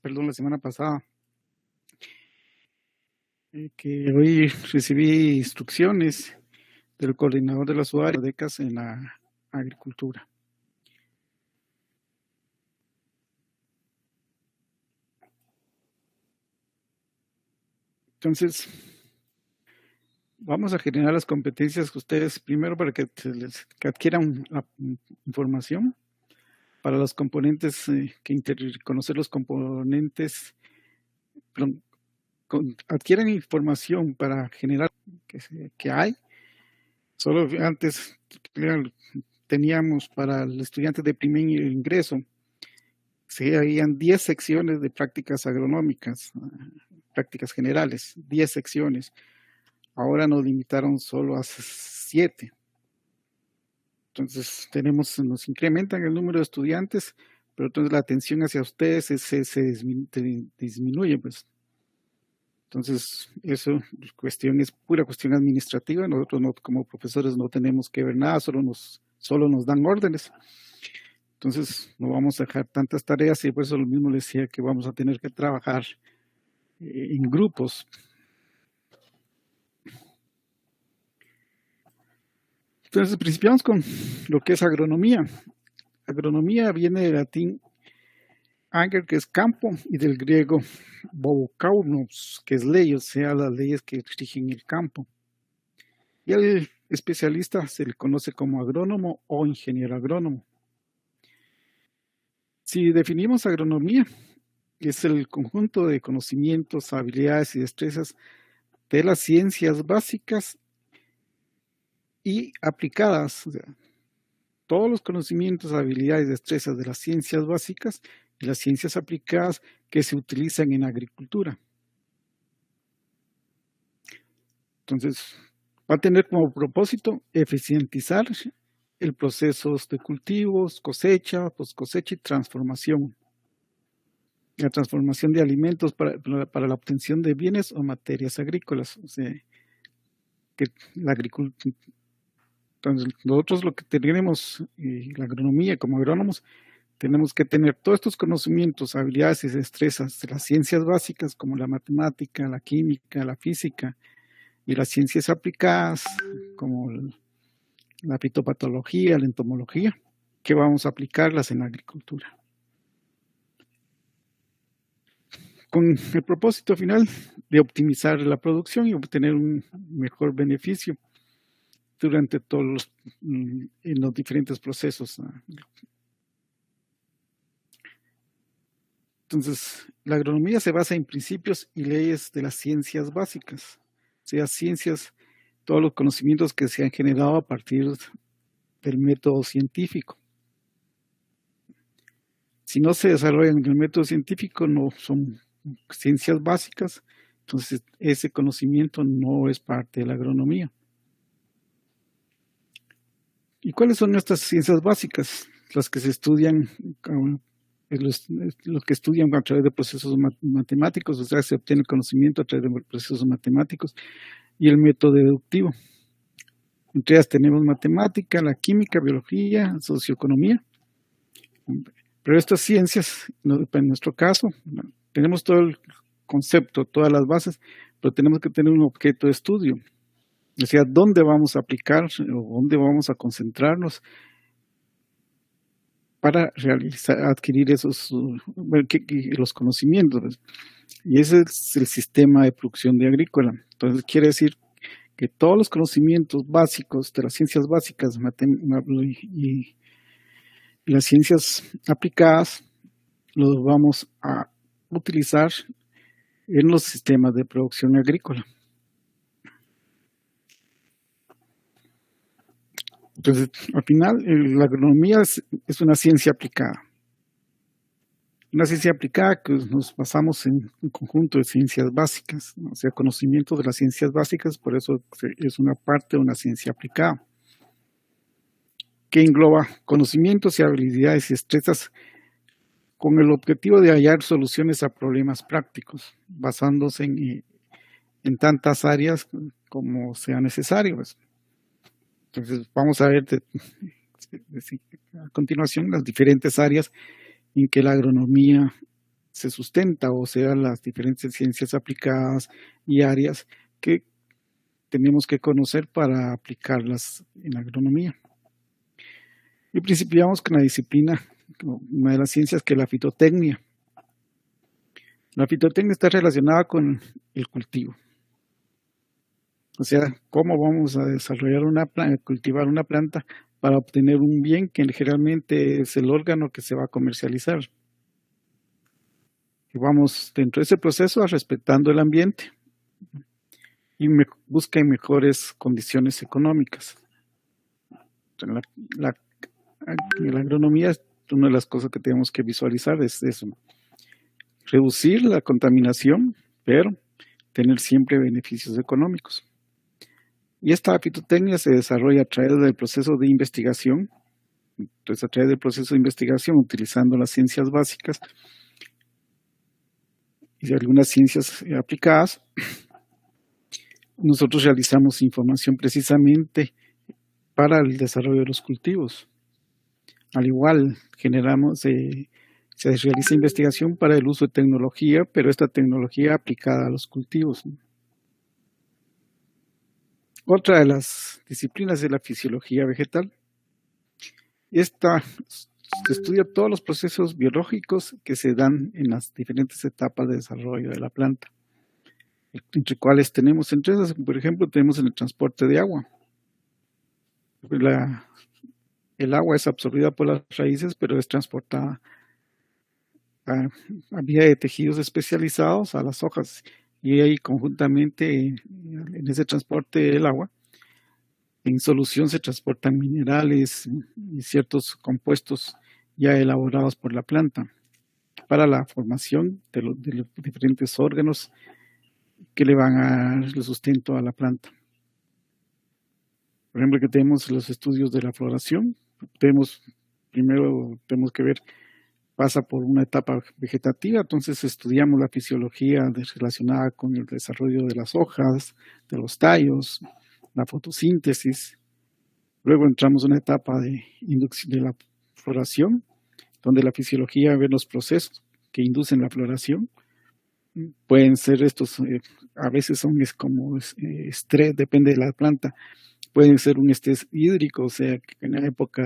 perdón, la semana pasada, que hoy recibí instrucciones del coordinador de las becas en la agricultura. Entonces, vamos a generar las competencias que ustedes, primero para que adquieran la información para los componentes, conocer los componentes, adquieran información para generar que hay. Solo antes teníamos para el estudiante de primer ingreso, se habían 10 secciones de prácticas agronómicas, prácticas generales, 10 secciones. Ahora nos limitaron solo a 7. Entonces nos incrementan el número de estudiantes, pero entonces la atención hacia ustedes se disminuye, pues. Entonces, eso es pura cuestión administrativa. Nosotros como profesores no tenemos que ver nada, solo nos dan órdenes. Entonces, no vamos a dejar tantas tareas y por eso lo mismo les decía que vamos a tener que trabajar en grupos. Entonces, principiamos con lo que es agronomía. Agronomía viene del latín ager, que es campo, y del griego bobokaunos, que es ley, o sea, las leyes que rigen el campo. Y al especialista se le conoce como agrónomo o ingeniero agrónomo. Si definimos agronomía, es el conjunto de conocimientos, habilidades y destrezas de las ciencias básicas y aplicadas, o sea, todos los conocimientos, habilidades y destrezas de las ciencias básicas y las ciencias aplicadas que se utilizan en agricultura. Entonces, va a tener como propósito eficientizar el proceso de cultivos, cosecha, post-cosecha y transformación. La transformación de alimentos para la obtención de bienes o materias agrícolas. O sea, que la agricultura. Entonces, nosotros lo que tenemos, la agronomía como agrónomos, tenemos que tener todos estos conocimientos, habilidades y destrezas de las ciencias básicas como la matemática, la química, la física y las ciencias aplicadas como la fitopatología, la entomología, que vamos a aplicarlas en la agricultura. Con el propósito final de optimizar la producción y obtener un mejor beneficio durante todos en los diferentes procesos. Entonces, la agronomía se basa en principios y leyes de las ciencias básicas, o sea, todos los conocimientos que se han generado a partir del método científico. Si no se desarrollan en el método científico, no son ciencias básicas, entonces ese conocimiento no es parte de la agronomía. ¿Y cuáles son estas ciencias básicas? Las que se estudian, los que estudian a través de procesos matemáticos, o sea, se obtiene conocimiento a través de procesos matemáticos y el método deductivo. Entre ellas tenemos matemática, la química, biología, socioeconomía. Pero estas ciencias, en nuestro caso, tenemos todo el concepto, todas las bases, pero tenemos que tener un objeto de estudio. O sea, ¿dónde vamos a aplicar o dónde vamos a concentrarnos para adquirir los conocimientos? Y ese es el sistema de producción de agrícola. Entonces, quiere decir que todos los conocimientos básicos de las ciencias básicas y las ciencias aplicadas los vamos a utilizar en los sistemas de producción agrícola. Entonces, al final, la agronomía es una ciencia aplicada. Una ciencia aplicada que nos basamos en un conjunto de ciencias básicas, ¿no? O sea, conocimiento de las ciencias básicas, por eso es una parte de una ciencia aplicada, que engloba conocimientos y habilidades y destrezas con el objetivo de hallar soluciones a problemas prácticos, basándose en tantas áreas como sea necesario. Pues. Entonces, vamos a ver a continuación las diferentes áreas en que la agronomía se sustenta, o sea, las diferentes ciencias aplicadas y áreas que tenemos que conocer para aplicarlas en agronomía. Y principiamos con la disciplina, una de las ciencias que es la fitotecnia. La fitotecnia está relacionada con el cultivo. O sea, cómo vamos a desarrollar cultivar una planta para obtener un bien que generalmente es el órgano que se va a comercializar. Y vamos dentro de ese proceso respetando el ambiente y busca mejores condiciones económicas. La, la, la agronomía es una de las cosas que tenemos que visualizar, es eso, reducir la contaminación, pero tener siempre beneficios económicos. Y esta fitotecnia se desarrolla a través del proceso de investigación. Entonces, a través del proceso de investigación, utilizando las ciencias básicas y algunas ciencias aplicadas, nosotros realizamos información precisamente para el desarrollo de los cultivos. Al igual, se realiza investigación para el uso de tecnología, pero esta tecnología aplicada a los cultivos. Otra de las disciplinas es la fisiología vegetal. Esta se estudia todos los procesos biológicos que se dan en las diferentes etapas de desarrollo de la planta, entre cuales tenemos, entre esas, por ejemplo, tenemos en el transporte de agua. El agua es absorbida por las raíces, pero es transportada a vía de tejidos especializados a las hojas, y ahí conjuntamente en ese transporte del agua, en solución se transportan minerales y ciertos compuestos ya elaborados por la planta para la formación de los diferentes órganos que le van a dar el sustento a la planta. Por ejemplo, que tenemos los estudios de la floración. Primero tenemos que ver, pasa por una etapa vegetativa, entonces estudiamos la fisiología relacionada con el desarrollo de las hojas, de los tallos, la fotosíntesis. Luego entramos en una etapa de la floración, donde la fisiología ve los procesos que inducen la floración. Pueden ser estos, a veces son como estrés, depende de la planta. Pueden ser un estrés hídrico, o sea, que en la época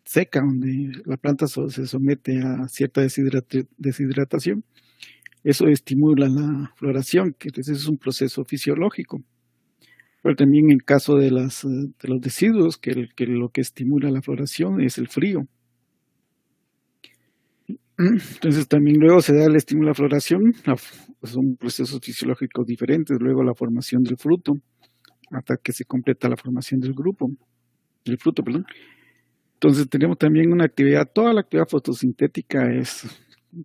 seca, donde la planta se somete a cierta deshidratación, eso estimula la floración, que entonces es un proceso fisiológico. Pero también en caso de los deciduos, que lo que estimula la floración es el frío. Entonces también luego se da el estímulo a la floración, son procesos fisiológicos diferentes, luego la formación del fruto, hasta que se completa la formación del fruto. Entonces tenemos también una actividad, toda la actividad fotosintética es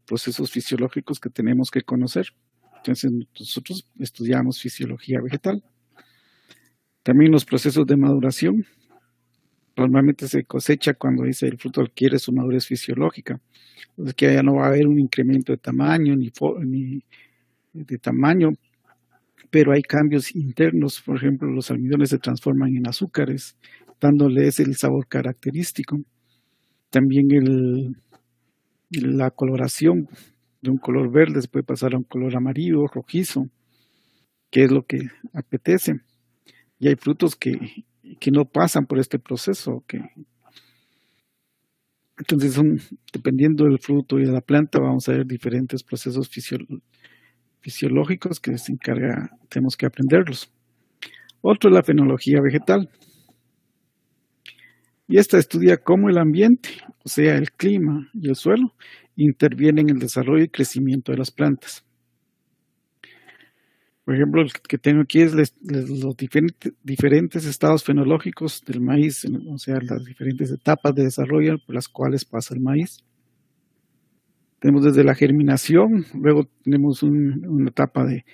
procesos fisiológicos que tenemos que conocer. Entonces nosotros estudiamos fisiología vegetal. También los procesos de maduración. Normalmente se cosecha cuando el fruto adquiere su madurez fisiológica. Entonces que ya no va a haber un incremento de tamaño ni de tamaño, pero hay cambios internos. Por ejemplo, los almidones se transforman en azúcares, dándoles el sabor característico. También la coloración de un color verde se puede pasar a un color amarillo, rojizo, que es lo que apetece. Y hay frutos que no pasan por este proceso. Entonces, dependiendo del fruto y de la planta, vamos a ver diferentes procesos fisiológicos que tenemos que aprenderlos. Otro es la fenología vegetal. Y esta estudia cómo el ambiente, o sea, el clima y el suelo, intervienen en el desarrollo y crecimiento de las plantas. Por ejemplo, el que tengo aquí es los diferentes estados fenológicos del maíz, o sea, las diferentes etapas de desarrollo por las cuales pasa el maíz. Tenemos desde la germinación, luego tenemos una etapa de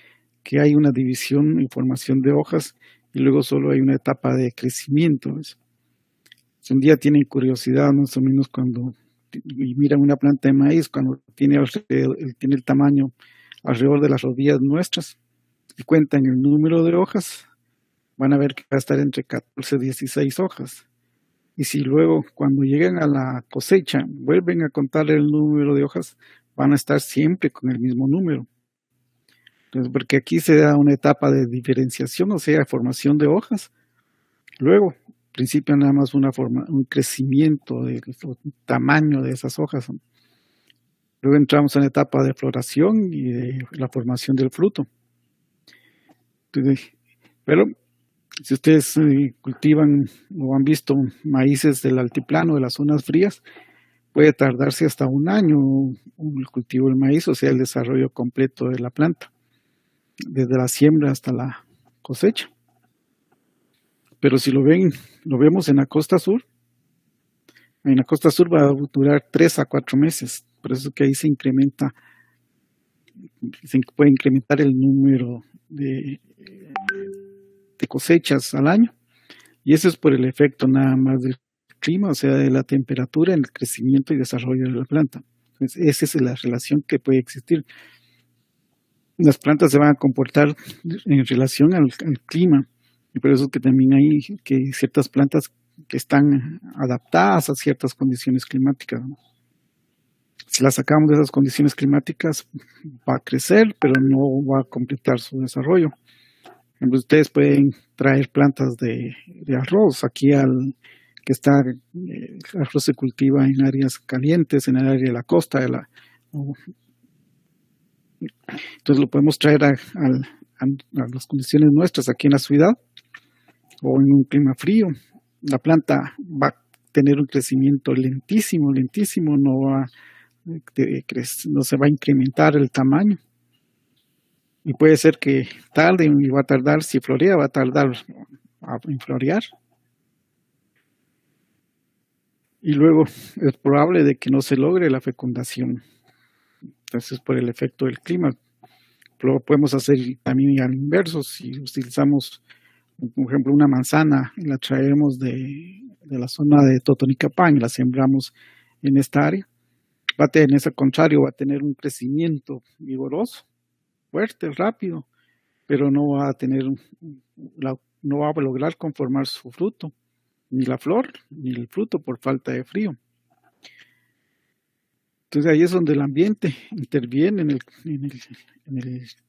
que hay una división y formación de hojas, y luego solo hay una etapa de crecimiento. Si un día tienen curiosidad, más o menos y miran una planta de maíz, cuando tiene el tamaño alrededor de las rodillas nuestras, y cuentan el número de hojas, van a ver que va a estar entre 14 y 16 hojas. Y si luego, cuando lleguen a la cosecha, vuelven a contar el número de hojas, van a estar siempre con el mismo número. Entonces, porque aquí se da una etapa de diferenciación, o sea, formación de hojas. Luego, al principio nada más un crecimiento del tamaño de esas hojas. Luego entramos en la etapa de floración y de la formación del fruto. Entonces, pero si ustedes cultivan o han visto maíces del altiplano, de las zonas frías, puede tardarse hasta un año el cultivo del maíz, o sea, el desarrollo completo de la planta, desde la siembra hasta la cosecha. Pero si lo vemos en la costa sur va a durar 3 a 4 meses. Por eso que ahí se puede incrementar el número de cosechas al año. Y eso es por el efecto nada más del clima, o sea, de la temperatura en el crecimiento y desarrollo de la planta. Entonces, esa es la relación que puede existir. Las plantas se van a comportar en relación al clima. Y por eso que también hay que ciertas plantas que están adaptadas a ciertas condiciones climáticas, ¿no? Si las sacamos de esas condiciones climáticas, va a crecer, pero no va a completar su desarrollo. Ustedes pueden traer plantas de arroz. Aquí el arroz se cultiva en áreas calientes, en el área de la costa. Entonces lo podemos traer a las condiciones nuestras aquí en la ciudad o en un clima frío. La planta va a tener un crecimiento lentísimo, no se va a incrementar el tamaño. Y puede ser que tarde y va a tardar, si florea, va a tardar en florear. Y luego es probable de que no se logre la fecundación. Entonces, por el efecto del clima. Lo podemos hacer también al inverso. Si utilizamos, por ejemplo, una manzana y la traemos de la zona de Totonicapán y la sembramos en esta área, al contrario, va a tener un crecimiento vigoroso, fuerte, rápido, pero no va a lograr conformar su fruto, ni la flor, ni el fruto por falta de frío. Entonces ahí es donde el ambiente interviene en el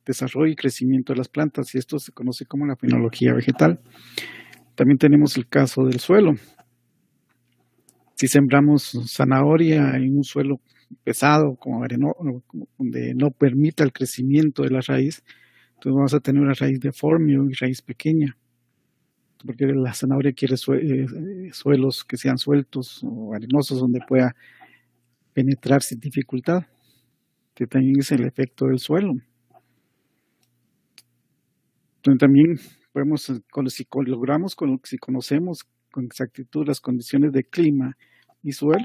desarrollo y crecimiento de las plantas, y esto se conoce como la fenología vegetal. También tenemos el caso del suelo. Si sembramos zanahoria en un suelo pesado, como arenoso, donde no permita el crecimiento de la raíz, entonces vamos a tener una raíz deforme y raíz pequeña, porque la zanahoria quiere suelos que sean sueltos o arenosos donde pueda penetrar sin dificultad, que también es el efecto del suelo. Entonces también si conocemos con exactitud las condiciones de clima y suelo,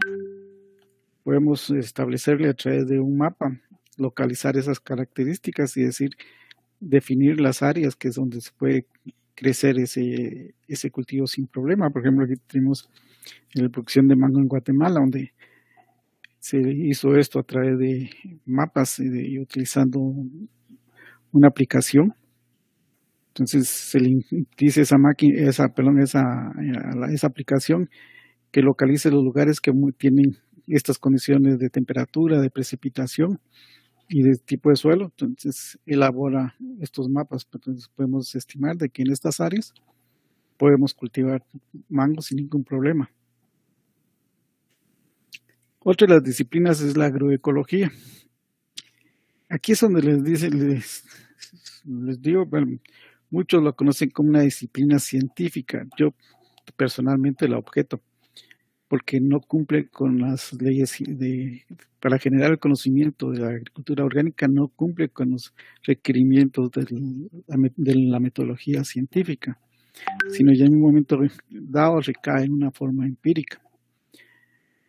podemos establecerle a través de un mapa, localizar esas características y definir las áreas que es donde se puede crecer ese cultivo sin problema. Por ejemplo, aquí tenemos la producción de mango en Guatemala, donde se hizo esto a través de mapas y utilizando una aplicación. Entonces se le dice esa aplicación que localice los lugares que tienen estas condiciones de temperatura, de precipitación y de tipo de suelo. Entonces elabora estos mapas. Entonces podemos estimar de que en estas áreas podemos cultivar mango sin ningún problema. Otra de las disciplinas es la agroecología. Aquí es donde les digo, bueno, muchos lo conocen como una disciplina científica. Yo personalmente la objeto, porque no cumple con las leyes para generar el conocimiento de la agricultura orgánica, no cumple con los requerimientos de la metodología científica, sino ya en un momento dado recae en una forma empírica.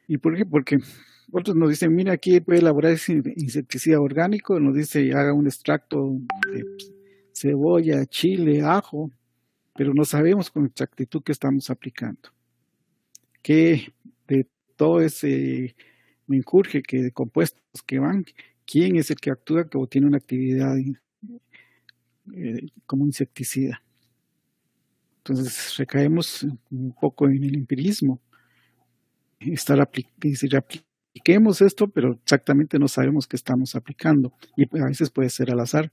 ¿Y por qué? Porque otros nos dicen, mira, aquí puede elaborar ese insecticida orgánico, nos dice, haga un extracto de cebolla, chile, ajo, pero no sabemos con exactitud qué estamos aplicando. Que de todo ese menjurje de compuestos que van, quién es el que actúa o tiene una actividad como insecticida. Entonces recaemos un poco en el empirismo, decir, apliquemos esto, pero exactamente no sabemos qué estamos aplicando. Y a veces puede ser al azar.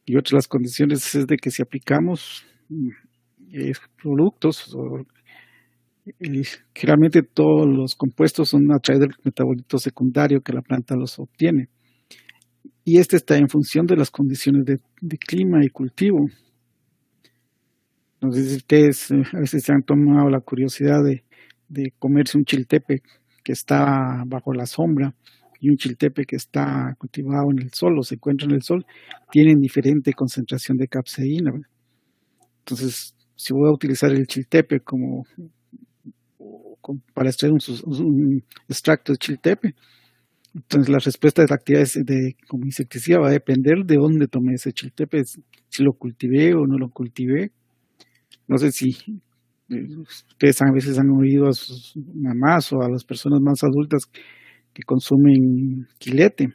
Y otra de las condiciones es de que si aplicamos productos, generalmente todos los compuestos son a través del metabolito secundario que la planta los obtiene. Y este está en función de las condiciones de clima y cultivo. No sé si ustedes a veces se han tomado la curiosidad de comerse un chiltepe que está bajo la sombra y un chiltepe que está cultivado en el sol o se encuentra en el sol, tienen diferente concentración de capsaína. Entonces, si voy a utilizar el chiltepe para extraer un extracto de chiltepe, entonces la respuesta de la actividad como insecticida va a depender de dónde tomé ese chiltepe, si lo cultivé o no lo cultivé. No sé si ustedes a veces han oído a sus mamás o a las personas más adultas que consumen quilete.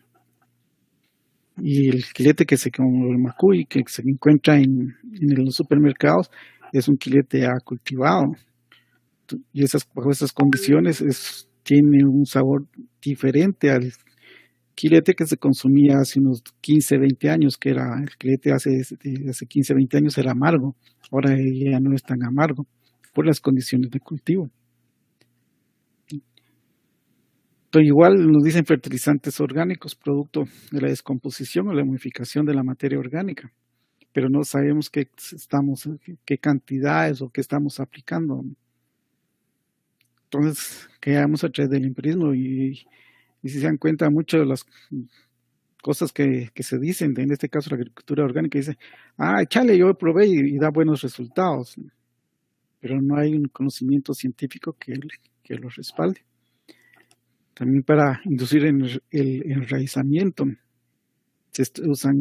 Y el quilete como el macuy, que se encuentra en los supermercados, es un quilete ya cultivado. Y bajo esas condiciones tiene un sabor diferente al quilete que se consumía hace unos 15, 20 años, que era el quilete hace 15, 20 años era amargo. Ahora ya no es tan amargo por las condiciones de cultivo. Pero igual nos dicen fertilizantes orgánicos, producto de la descomposición o la modificación de la materia orgánica, pero no sabemos qué cantidades o qué estamos aplicando. Entonces, quedamos a través del empirismo y si se dan cuenta, muchas de las cosas que se dicen, en este caso la agricultura orgánica, dice, échale, yo probé y da buenos resultados, pero no hay un conocimiento científico que lo respalde. También para inducir el enraizamiento se usan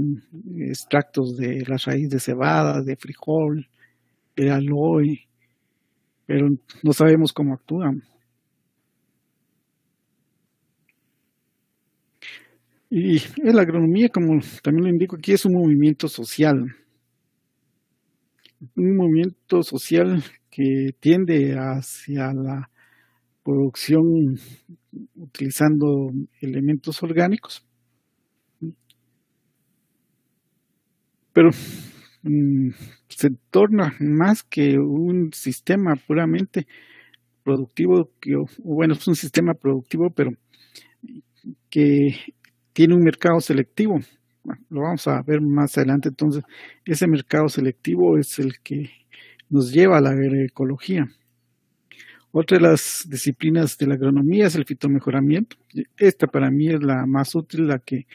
extractos de la raíz de cebada, de frijol, de aloe, pero no sabemos cómo actúan. Y la agronomía, como también lo indico aquí, es un movimiento social. Un movimiento social que tiende hacia la producción utilizando elementos orgánicos. Pero se torna más que un sistema puramente productivo, es un sistema productivo, pero que tiene un mercado selectivo. Lo vamos a ver más adelante. Entonces, ese mercado selectivo es el que nos lleva a la agroecología. Otra de las disciplinas de la agronomía es el fitomejoramiento. Esta para mí es la más útil, la que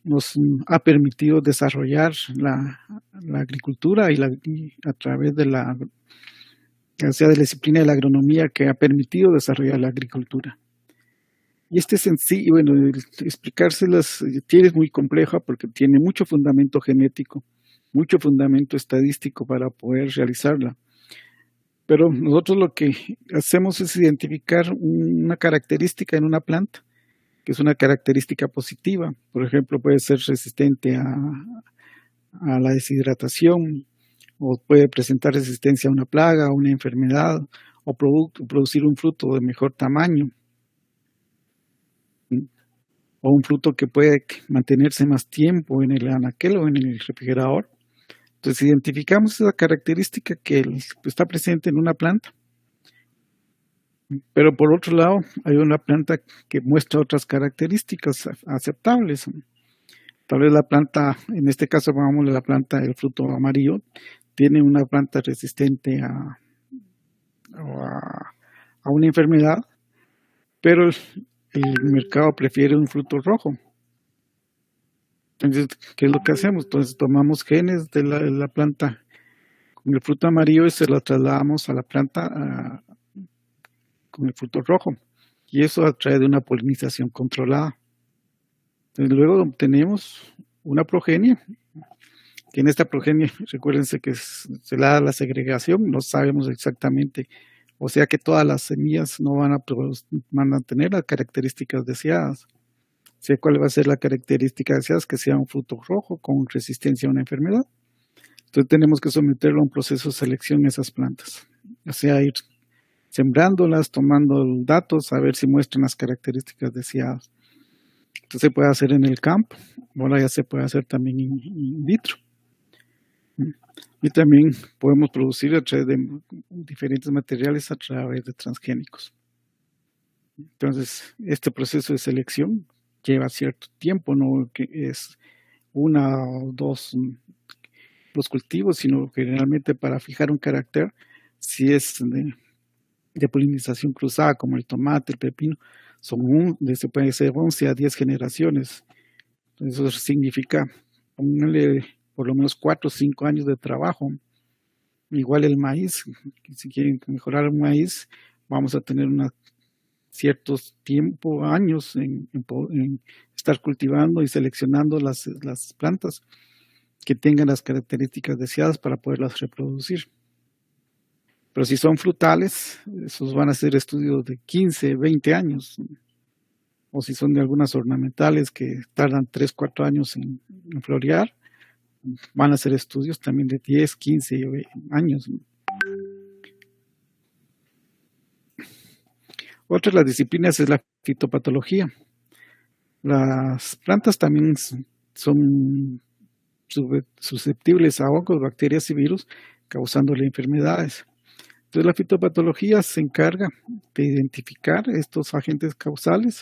nos ha permitido desarrollar la agricultura y a través de la disciplina de la agronomía que ha permitido desarrollar la agricultura. Y este sencillo, explicárselas es muy compleja porque tiene mucho fundamento genético, mucho fundamento estadístico para poder realizarla. Pero nosotros lo que hacemos es identificar una característica en una planta, que es una característica positiva. Por ejemplo, puede ser resistente a la deshidratación, o puede presentar resistencia a una plaga, a una enfermedad, o producir un fruto de mejor tamaño, o un fruto que puede mantenerse más tiempo en el anaquel o en el refrigerador. Entonces identificamos esa característica que está presente en una planta. Pero por otro lado, hay una planta que muestra otras características aceptables. Tal vez la planta, en este caso pongámosle la planta del fruto amarillo, tiene una planta resistente a una enfermedad, pero el mercado prefiere un fruto rojo. Entonces, ¿qué es lo que hacemos? Entonces tomamos genes de la planta con el fruto amarillo y se lo trasladamos a la planta con el fruto rojo. Y eso a través de una polinización controlada. Entonces, luego obtenemos una progenie, que en esta progenie, recuérdense que se le da la segregación, no sabemos exactamente, o sea que todas las semillas no van a tener las características deseadas. Sé cuál va a ser la característica deseada, que sea un fruto rojo con resistencia a una enfermedad. Entonces tenemos que someterlo a un proceso de selección en esas plantas. O sea, ir sembrándolas, tomando datos, a ver si muestran las características deseadas. Entonces se puede hacer en el campo, ahora ya se puede hacer también in vitro. Y también podemos producir a través de diferentes materiales, a través de transgénicos. Entonces, este proceso de selección lleva cierto tiempo, no que es una o dos los cultivos, sino que generalmente para fijar un carácter, si es de polinización cruzada, como el tomate, el pepino, se puede ser 11 a 10 generaciones. Entonces, eso significa, póngale por lo menos 4 o 5 años de trabajo. Igual el maíz, si quieren mejorar el maíz, vamos a tener ciertos años en estar cultivando y seleccionando las plantas que tengan las características deseadas para poderlas reproducir. Pero si son frutales, esos van a ser estudios de 15, 20 años. O si son de algunas ornamentales que tardan 3, 4 años en florear, van a ser estudios también de 10, 15 años. Otra de las disciplinas es la fitopatología. Las plantas también son susceptibles a hongos, bacterias y virus, causándole enfermedades. Entonces la fitopatología se encarga de identificar estos agentes causales,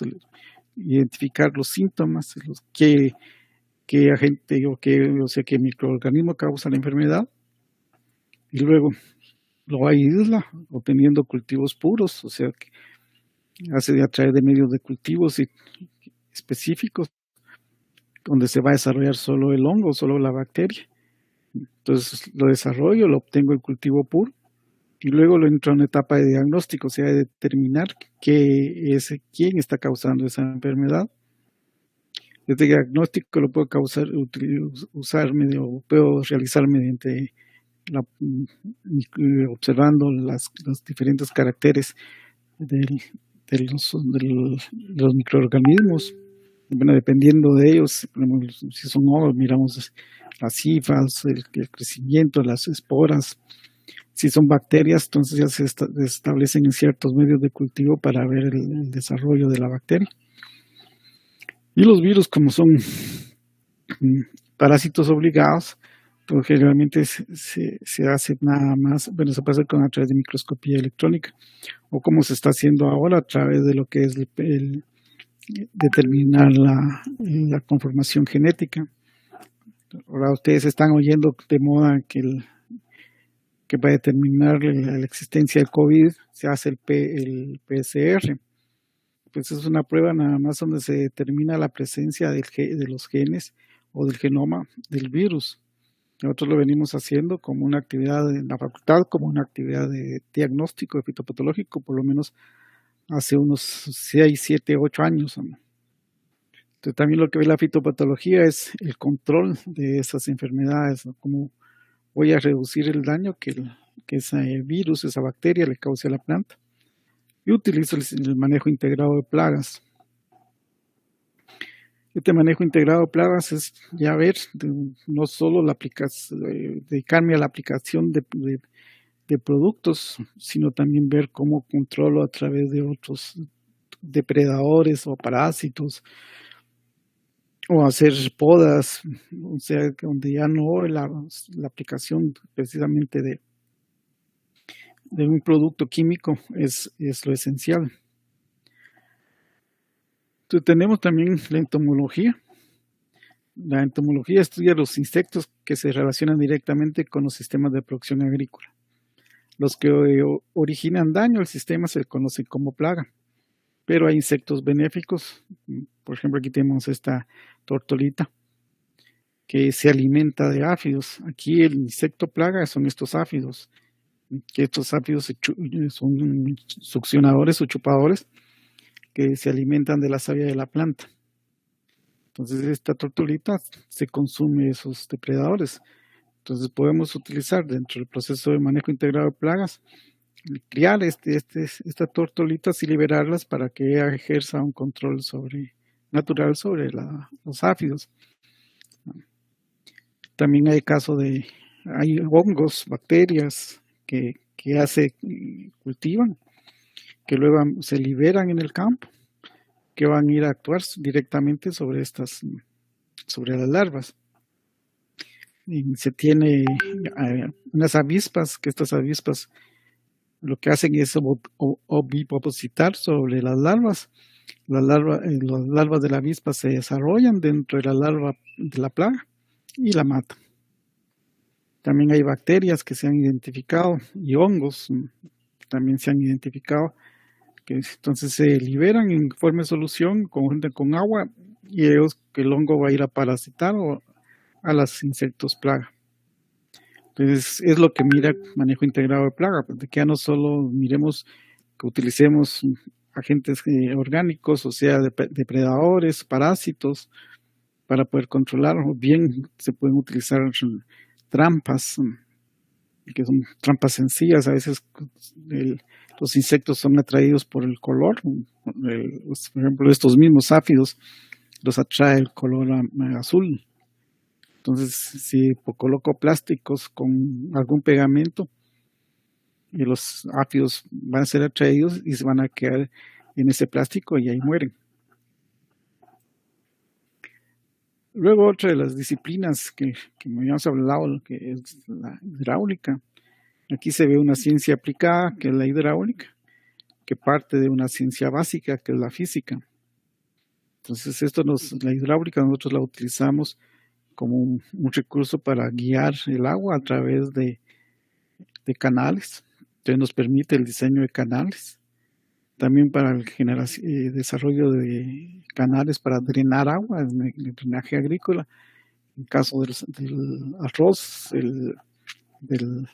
identificar los síntomas, qué agente qué microorganismo causa la enfermedad, y luego lo aísla obteniendo cultivos puros, o sea que hace a través de medios de cultivos específicos donde se va a desarrollar solo el hongo, solo la bacteria. Entonces lo desarrollo, lo obtengo el cultivo puro y luego lo entro a una etapa de diagnóstico, o sea, de determinar quién está causando esa enfermedad. Este diagnóstico lo puedo puedo realizar mediante observando los diferentes caracteres de los microorganismos. Bueno, dependiendo de ellos, si son hongos, miramos las cifras, el crecimiento, las esporas. Si son bacterias, entonces ya se establecen en ciertos medios de cultivo para ver el desarrollo de la bacteria. Y los virus, como son parásitos obligados, pues generalmente se hace nada más, bueno, se puede hacer a través de microscopía electrónica, o como se está haciendo ahora a través de lo que es determinar la conformación genética. Ahora ustedes están oyendo de moda que para determinar la existencia del COVID se hace el PCR. Pues es una prueba nada más donde se determina la presencia de los genes o del genoma del virus. Nosotros lo venimos haciendo como una actividad en la facultad, como una actividad de diagnóstico de fitopatológico, por lo menos hace unos 6, 7, 8 años. Entonces, también lo que ve la fitopatología es el control de esas enfermedades, ¿no? Cómo voy a reducir el daño que ese virus, esa bacteria le cause a la planta. Y utilizo el manejo integrado de plagas. Este manejo integrado de plagas es ya ver, no solo dedicarme a la aplicación de productos, sino también ver cómo controlo a través de otros depredadores o parásitos, o hacer podas, o sea, donde ya no la aplicación precisamente de un producto químico es lo esencial. Entonces tenemos también la entomología. La entomología estudia los insectos que se relacionan directamente con los sistemas de producción agrícola. Los que originan daño al sistema se conocen como plaga, pero hay insectos benéficos. Por ejemplo, aquí tenemos esta tortolita que se alimenta de áfidos. Aquí el insecto plaga son estos áfidos, que estos áfidos son succionadores o chupadores que se alimentan de la savia de la planta. Entonces esta tortolita se consume esos depredadores. Entonces podemos utilizar dentro del proceso de manejo integrado de plagas, criar esta tortolitas y liberarlas para que ella ejerza un control natural sobre los áfidos. También hay hay hongos, bacterias que cultivan que luego se liberan en el campo, que van a ir a actuar directamente sobre las larvas. Y se tiene unas avispas, que estas avispas lo que hacen es ovipositar sobre las larvas. Las larvas de la avispa se desarrollan dentro de la larva de la plaga y la matan. También hay bacterias que se han identificado y hongos también se han identificado, que entonces se liberan en forma de solución conjunta con agua y que el hongo va a ir a parasitar a los insectos plaga. Entonces es lo que mira manejo integrado de plaga, pues de que ya no solo miremos que utilicemos agentes orgánicos, o sea, depredadores, parásitos, para poder controlar, o bien se pueden utilizar trampas, que son trampas sencillas. A veces los insectos son atraídos por el color, por ejemplo, estos mismos áfidos los atrae el color azul. Entonces, si coloco plásticos con algún pegamento, y los áfidos van a ser atraídos y se van a quedar en ese plástico y ahí mueren. Luego otra de las disciplinas que me habíamos hablado, que es la hidráulica. Aquí se ve una ciencia aplicada, que es la hidráulica, que parte de una ciencia básica, que es la física. Entonces la hidráulica nosotros la utilizamos como un recurso para guiar el agua a través de canales. Entonces nos permite el diseño de canales. También para el desarrollo de canales para drenar agua, en el drenaje agrícola. En caso del arroz, del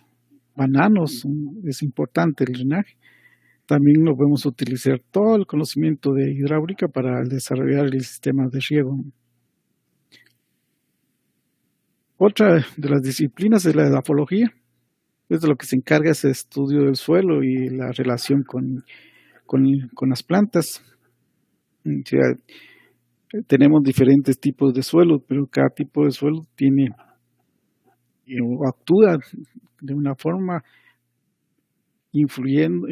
bananos, es importante el drenaje. También lo podemos utilizar todo el conocimiento de hidráulica para desarrollar el sistema de riego. Otra de las disciplinas es la edafología. Es de lo que se encarga ese estudio del suelo y la relación con las plantas. O sea, tenemos diferentes tipos de suelo, pero cada tipo de suelo tiene o actúa de una forma influyendo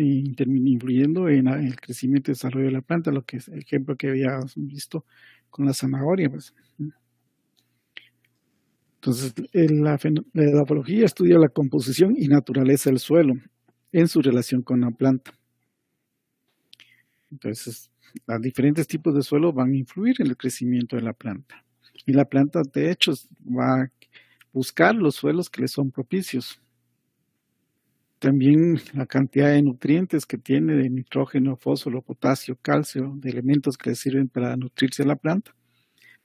en el crecimiento y desarrollo de la planta, lo que es el ejemplo que habíamos visto con la zanahoria. Pues. Entonces, la edafología estudia la composición y naturaleza del suelo en su relación con la planta. Entonces, los diferentes tipos de suelo van a influir en el crecimiento de la planta. Y la planta, de hecho, va a buscar los suelos que le son propicios. También la cantidad de nutrientes que tiene, de nitrógeno, fósforo, potasio, calcio, de elementos que le sirven para nutrirse la planta,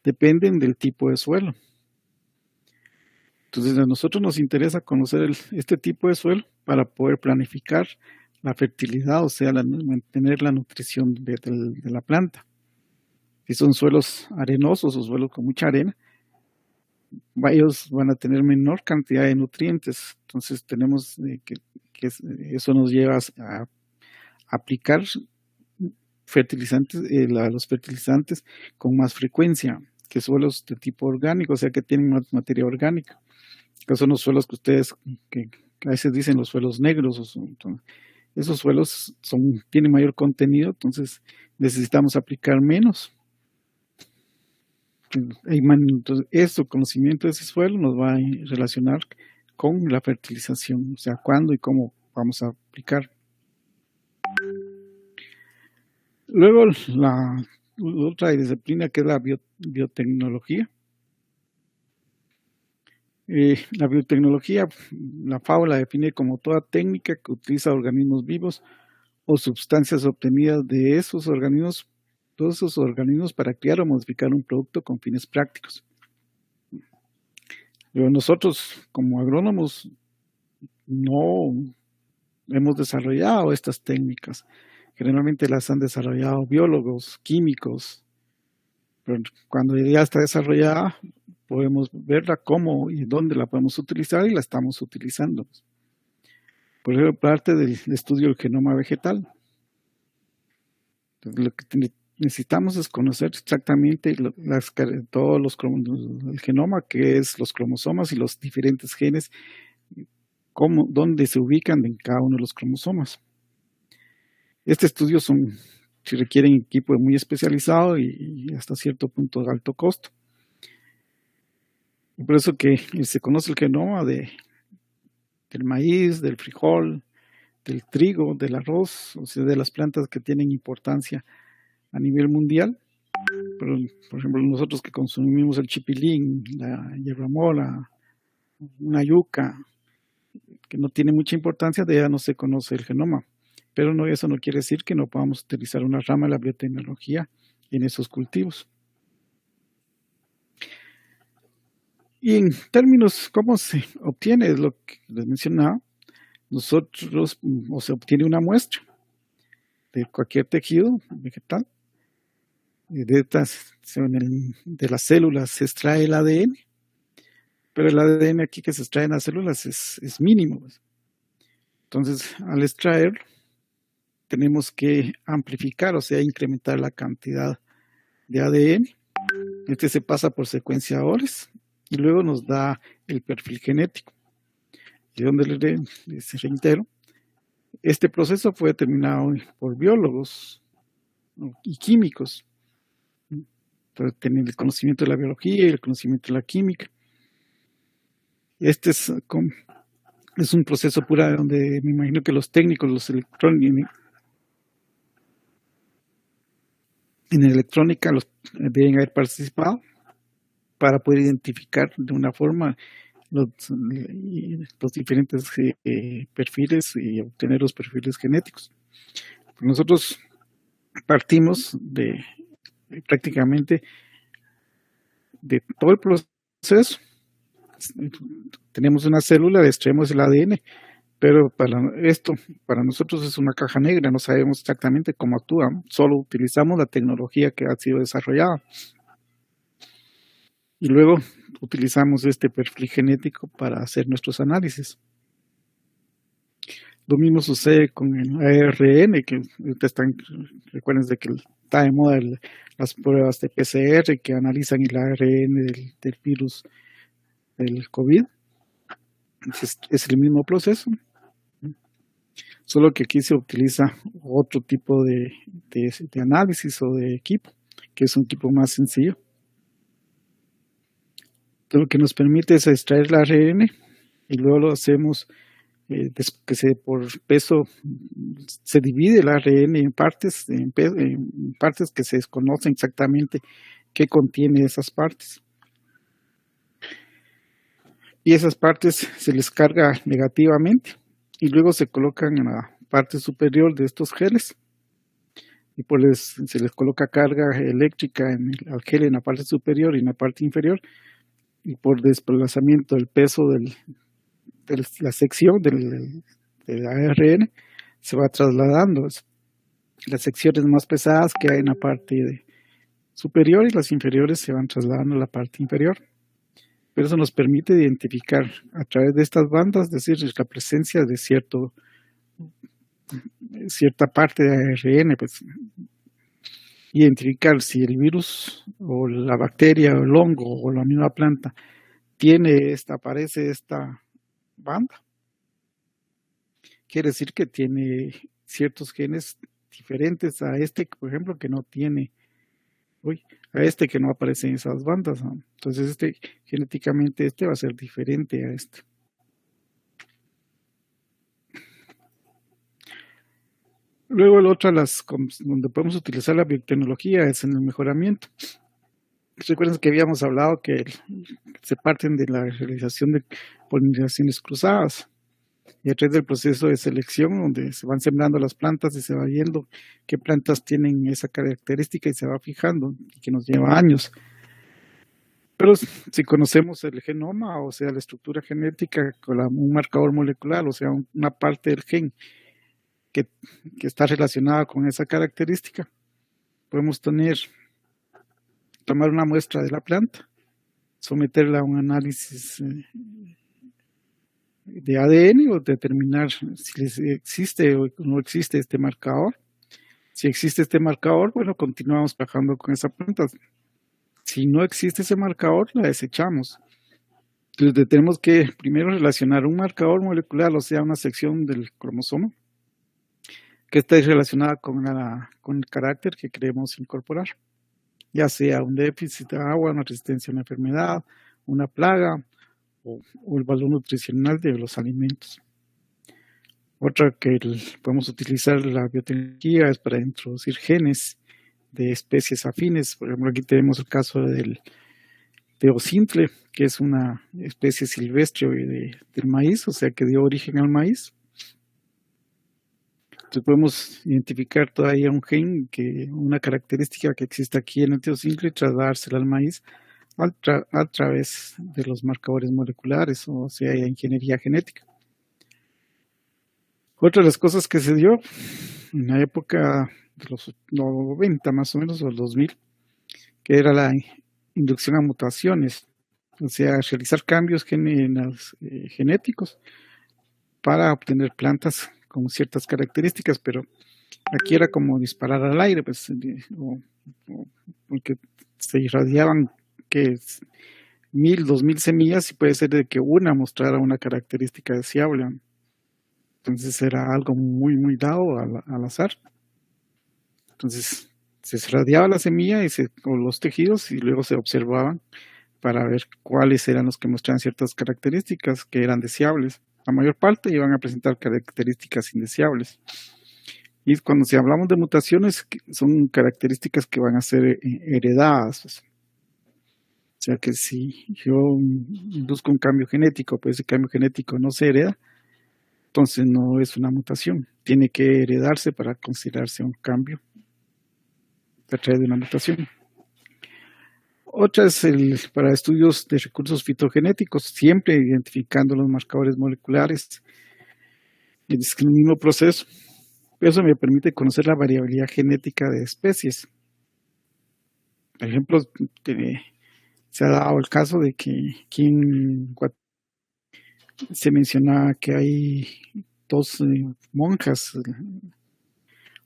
dependen del tipo de suelo. Entonces, a nosotros nos interesa conocer este tipo de suelo para poder planificar la fertilidad, o sea, mantener la nutrición de la planta. Si son suelos arenosos o suelos con mucha arena, ellos van a tener menor cantidad de nutrientes. Entonces tenemos que eso nos lleva a aplicar fertilizantes, los fertilizantes con más frecuencia que suelos de tipo orgánico, o sea que tienen más materia orgánica. Que son los suelos que ustedes que a veces dicen los suelos negros. Esos suelos tienen mayor contenido, entonces necesitamos aplicar menos. Entonces, conocimiento de ese suelo nos va a relacionar con la fertilización, o sea, cuándo y cómo vamos a aplicar. Luego, la otra disciplina que es la biotecnología. La biotecnología, la FAO la define como toda técnica que utiliza organismos vivos o sustancias obtenidas de todos esos organismos para crear o modificar un producto con fines prácticos. Pero nosotros, como agrónomos, no hemos desarrollado estas técnicas. Generalmente las han desarrollado biólogos, químicos, pero cuando ya está desarrollada, podemos verla cómo y dónde la podemos utilizar y la estamos utilizando. Por ejemplo, parte del estudio del genoma vegetal. Entonces, lo que necesitamos es conocer exactamente el genoma, que es los cromosomas y los diferentes genes, dónde se ubican en cada uno de los cromosomas. Este estudio si requieren equipo muy especializado y hasta cierto punto de alto costo. Y por eso que se conoce el genoma del maíz, del frijol, del trigo, del arroz, o sea, de las plantas que tienen importancia a nivel mundial. Pero, por ejemplo, nosotros que consumimos el chipilín, la hierba mola, una yuca, que no tiene mucha importancia, de ella no se conoce el genoma. Pero no, eso no quiere decir que no podamos utilizar una rama de la biotecnología en esos cultivos. Y en términos, ¿cómo se obtiene? Es lo que les mencionaba. Nosotros, o se obtiene una muestra de cualquier tejido vegetal. De las células se extrae el ADN, pero el ADN aquí que se extrae en las células es mínimo. Entonces, al extraer, tenemos que amplificar, o sea, incrementar la cantidad de ADN. Este se pasa por secuenciadores y luego nos da el perfil genético. Y donde les reitero, este proceso fue determinado por biólogos, ¿no?, y químicos, para tener el conocimiento de la biología y el conocimiento de la química. Este es un proceso pura donde me imagino que los técnicos, los electrónicos, en electrónica deben haber participado para poder identificar de una forma los diferentes perfiles y obtener los perfiles genéticos. Nosotros partimos prácticamente de todo el proceso. Tenemos una célula, le extraemos el ADN, pero para nosotros es una caja negra, no sabemos exactamente cómo actúa, solo utilizamos la tecnología que ha sido desarrollada. Y luego utilizamos este perfil genético para hacer nuestros análisis. Lo mismo sucede con el ARN, que recuerden de que está de moda las pruebas de PCR que analizan el ARN del virus del COVID. Es el mismo proceso, solo que aquí se utiliza otro tipo de análisis o de equipo, que es un equipo más sencillo. Lo que nos permite es extraer el ARN y luego lo hacemos por peso. Se divide el ARN en partes que se desconocen exactamente qué contiene esas partes. Y esas partes se les carga negativamente y luego se colocan en la parte superior de estos geles y se les coloca carga eléctrica al gel en la parte superior y en la parte inferior, y por desplazamiento del peso de la sección del ARN se va trasladando. Las secciones más pesadas que hay en la parte superior y las inferiores se van trasladando a la parte inferior. Pero eso nos permite identificar a través de estas bandas, es decir, la presencia de cierta parte de ARN, pues, identificar si el virus o la bacteria o el hongo o la misma planta aparece esta banda. Quiere decir que tiene ciertos genes diferentes a por ejemplo, que no tiene, a que no aparece en esas bandas, ¿no? Entonces genéticamente va a ser diferente a este. Luego el otro, donde podemos utilizar la biotecnología es en el mejoramiento. Recuerden que habíamos hablado que se parten de la realización de polinizaciones cruzadas y a través del proceso de selección donde se van sembrando las plantas y se va viendo qué plantas tienen esa característica y se va fijando, y que nos lleva años. Pero si conocemos el genoma, o sea, la estructura genética con un marcador molecular, o sea, una parte del gen que está relacionada con esa característica, podemos tomar una muestra de la planta, someterla a un análisis de ADN o determinar si existe o no existe este marcador. Si existe este marcador, bueno, continuamos trabajando con esa planta. Si no existe ese marcador, la desechamos. Entonces tenemos que primero relacionar un marcador molecular, o sea, una sección del cromosoma, que esté relacionada con el carácter que queremos incorporar, ya sea un déficit de agua, una resistencia a una enfermedad, una plaga o el valor nutricional de los alimentos. Otra que podemos utilizar la biotecnología es para introducir genes de especies afines. Por ejemplo, aquí tenemos el caso del teocintle, que es una especie silvestre del maíz, o sea, que dio origen al maíz. Entonces podemos identificar todavía un gen, una característica que existe aquí en el teocintle, y trasladársela al maíz a través de los marcadores moleculares, o sea, ingeniería genética. Otra de las cosas que se dio en la época de los 90 más o menos, o los 2000, que era la inducción a mutaciones, o sea, realizar cambios genéticos para obtener plantas con ciertas características, pero aquí era como disparar al aire, pues, porque se irradiaban que 1000, 2000 semillas y puede ser de que una mostrara una característica deseable. Entonces era algo muy, muy dado al azar. Entonces se irradiaba la semilla o los tejidos y luego se observaban para ver cuáles eran los que mostraban ciertas características que eran deseables. La mayor parte iban a presentar características indeseables. Y cuando si hablamos de mutaciones, son características que van a ser heredadas. Pues. O sea que si yo busco un cambio genético, pues ese cambio genético no se hereda, entonces no es una mutación. Tiene que heredarse para considerarse un cambio a través de una mutación. Otra es para estudios de recursos fitogenéticos, siempre identificando los marcadores moleculares. Es el mismo proceso. Eso me permite conocer la variabilidad genética de especies. Por ejemplo, se ha dado el caso de que aquí en Guatemala se menciona que hay dos monjas,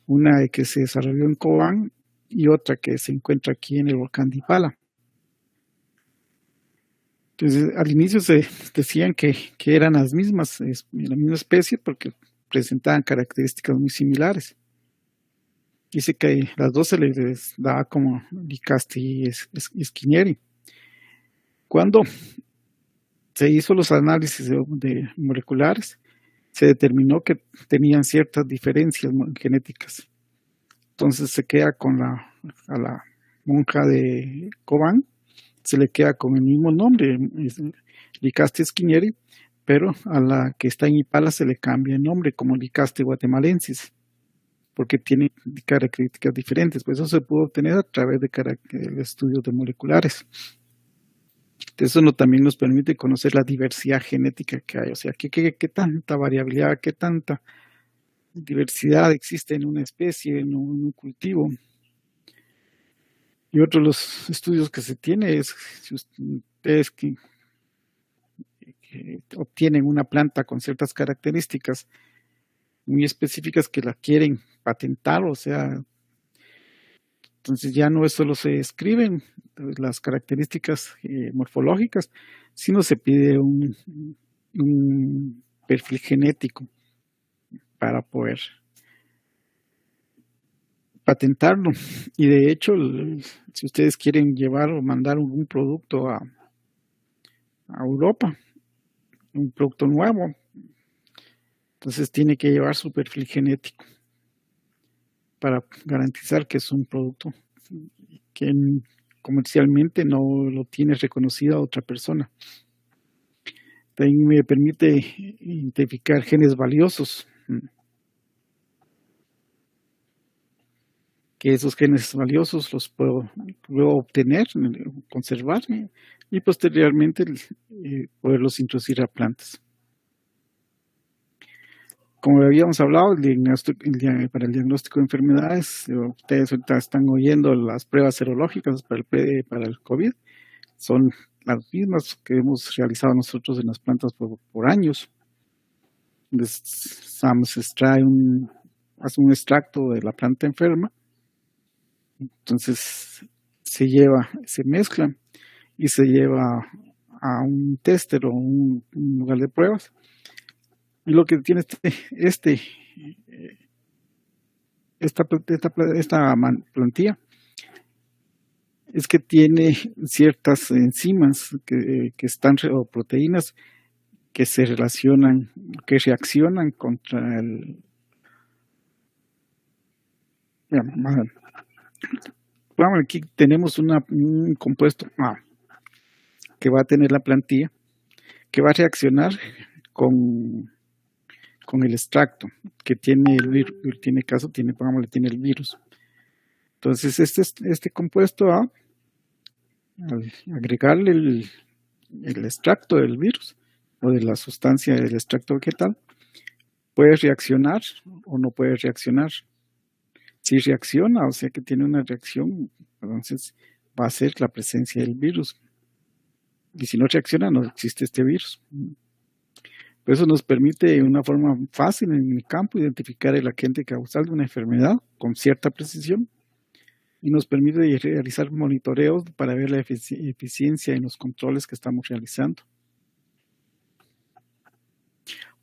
una que se desarrolló en Cobán y otra que se encuentra aquí en el volcán de Ipala. Entonces, al inicio se decían que eran la misma especie porque presentaban características muy similares. Dice que las dos se les da como Licasti y Schinieri. Cuando se hizo los análisis de moleculares, se determinó que tenían ciertas diferencias genéticas. Entonces se queda a la monja de Cobán, se le queda con el mismo nombre, Licasti Schinieri, pero a la que está en Ipala se le cambia el nombre como Licasti guatemalensis, porque tiene características diferentes. Pues eso se pudo obtener a través de estudios de moleculares. Eso también nos permite conocer la diversidad genética que hay, o sea, qué tanta variabilidad, qué tanta diversidad existe en una especie, en un cultivo. Y otro de los estudios que se tiene es si ustedes que obtienen una planta con ciertas características muy específicas que la quieren patentar, o sea, entonces ya no solo se escriben las características morfológicas, sino se pide un perfil genético para poder patentarlo. Y de hecho, si ustedes quieren llevar o mandar un producto a Europa, un producto nuevo, entonces tiene que llevar su perfil genético para garantizar que es un producto que comercialmente no lo tiene reconocida otra persona. También me permite identificar genes valiosos, que esos genes valiosos los puedo obtener, conservar y posteriormente poderlos introducir a plantas. Como habíamos hablado, para el diagnóstico de enfermedades, ustedes ahorita están oyendo las pruebas serológicas para el COVID, son las mismas que hemos realizado nosotros en las plantas por años. Se hace un extracto de la planta enferma, entonces se mezcla y se lleva a un tester o un lugar de pruebas. Y lo que tiene este esta plantilla es que tiene ciertas enzimas o proteínas que se relacionan, que reaccionan contra ya, vamos, aquí tenemos un compuesto A que va a tener la plantilla, que va a reaccionar con el extracto que tiene el virus, tiene el virus. Entonces, este compuesto A, al agregarle el extracto del virus o de la sustancia del extracto vegetal, puede reaccionar o no puede reaccionar. Si reacciona, o sea que tiene una reacción, entonces va a ser la presencia del virus. Y si no reacciona, no existe este virus. Por eso nos permite de una forma fácil en el campo identificar el agente causal de una enfermedad con cierta precisión y nos permite realizar monitoreos para ver la eficiencia en los controles que estamos realizando.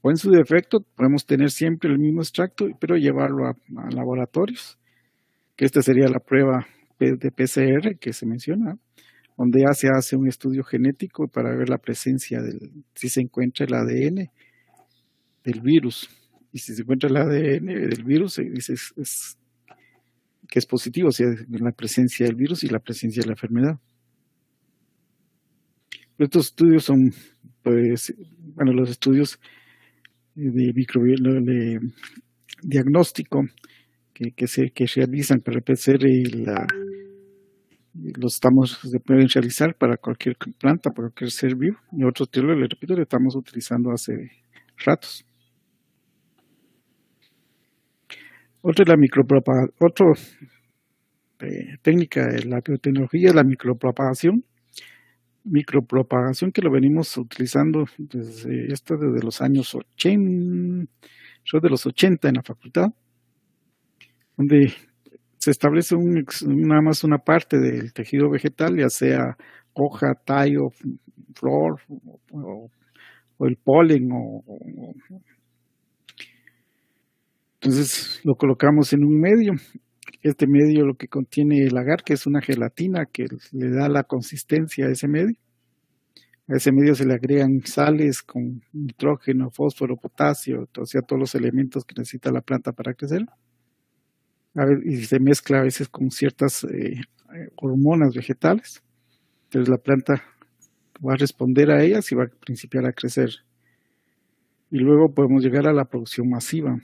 O en su defecto, podemos tener siempre el mismo extracto, pero llevarlo a laboratorios, que esta sería la prueba de PCR que se menciona, donde ya se hace un estudio genético para ver la presencia si se encuentra el ADN del virus. Y si se encuentra el ADN del virus, se dice que es positivo, o sea, la presencia del virus y la presencia de la enfermedad. Estos estudios son, pues, bueno, los estudios de diagnóstico que se realizan para el PCR se pueden realizar para cualquier planta, para cualquier ser vivo. Y otros, le repito, lo estamos utilizando hace ratos. Otra técnica de la biotecnología es la micropropagación. Micropropagación que lo venimos utilizando desde los años 80, yo de los 80 en la facultad, donde se establece nada más una parte del tejido vegetal, ya sea hoja, tallo, flor o el polen. Entonces lo colocamos en un medio. Este medio lo que contiene el agar, que es una gelatina que le da la consistencia a ese medio. A ese medio se le agregan sales con nitrógeno, fósforo, potasio, o sea, todos los elementos que necesita la planta para crecer. Y se mezcla a veces con ciertas hormonas vegetales. Entonces la planta va a responder a ellas y va a principiar a crecer. Y luego podemos llegar a la producción masiva.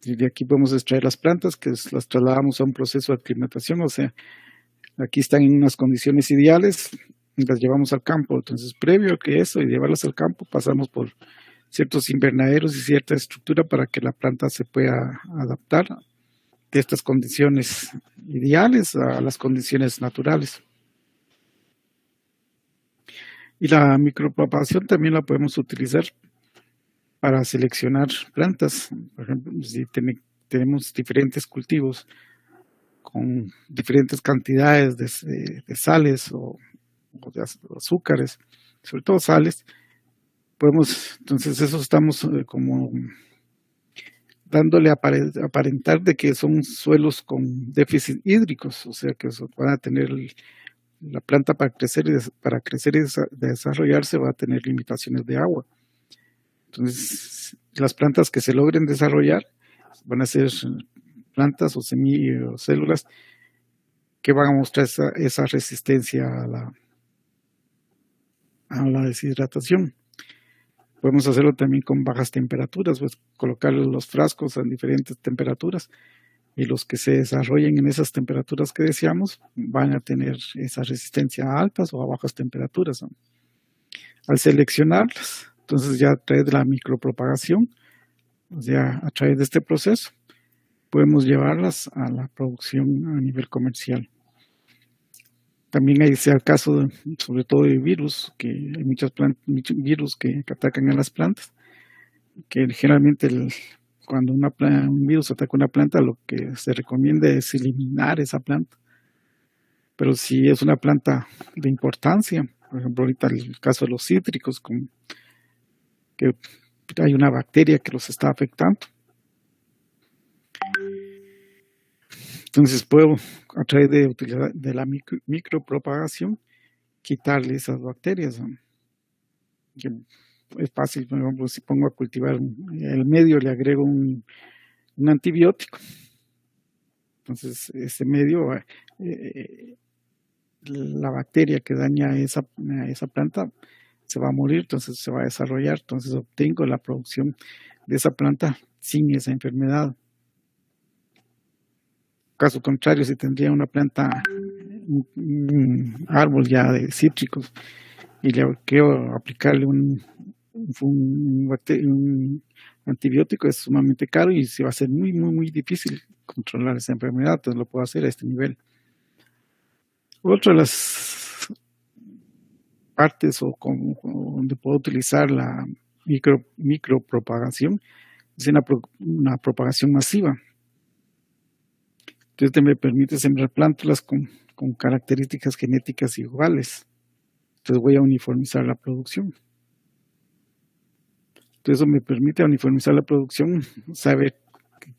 Y de aquí podemos extraer las plantas, que las trasladamos a un proceso de aclimatación, o sea, aquí están en unas condiciones ideales, y las llevamos al campo. Entonces, previo a que eso y llevarlas al campo, pasamos por ciertos invernaderos y cierta estructura para que la planta se pueda adaptar de estas condiciones ideales a las condiciones naturales. Y la micropropagación también la podemos utilizar para seleccionar plantas. Por ejemplo, si tenemos diferentes cultivos con diferentes cantidades de sales o de azúcares, sobre todo sales, entonces eso estamos como dándole a aparentar de que son suelos con déficit hídricos, o sea que van a tener la planta para crecer y desarrollarse va a tener limitaciones de agua. Entonces, las plantas que se logren desarrollar van a ser plantas o células que van a mostrar esa resistencia a la deshidratación. Podemos hacerlo también con bajas temperaturas, pues colocar los frascos a diferentes temperaturas y los que se desarrollen en esas temperaturas que deseamos van a tener esa resistencia a altas o a bajas temperaturas, ¿no? Al seleccionarlas, entonces ya a través de la micropropagación, o sea, a través de este proceso, podemos llevarlas a la producción a nivel comercial. También hay el caso, sobre todo de virus, que hay muchos virus que atacan a las plantas, que generalmente cuando un virus ataca una planta, lo que se recomienda es eliminar esa planta. Pero si es una planta de importancia, por ejemplo, ahorita el caso de los cítricos, que hay una bacteria que los está afectando, Entonces puedo, a través de la micropropagación, quitarle esas bacterias, ¿no? Que es fácil, por ejemplo, si pongo a cultivar el medio, le agrego un antibiótico. Entonces, ese medio, la bacteria que daña esa planta se va a morir, entonces se va a desarrollar, entonces obtengo la producción de esa planta sin esa enfermedad. Caso contrario, si tendría una planta, un árbol ya de cítricos, y le quiero aplicarle un antibiótico, es sumamente caro y se va a ser muy, muy, muy difícil controlar esa enfermedad, entonces lo puedo hacer a este nivel. Otra de las partes donde puedo utilizar la micropropagación es una propagación masiva. Entonces me permite sembrar plantas con características genéticas iguales. Entonces voy a uniformizar la producción. Entonces eso me permite uniformizar la producción, saber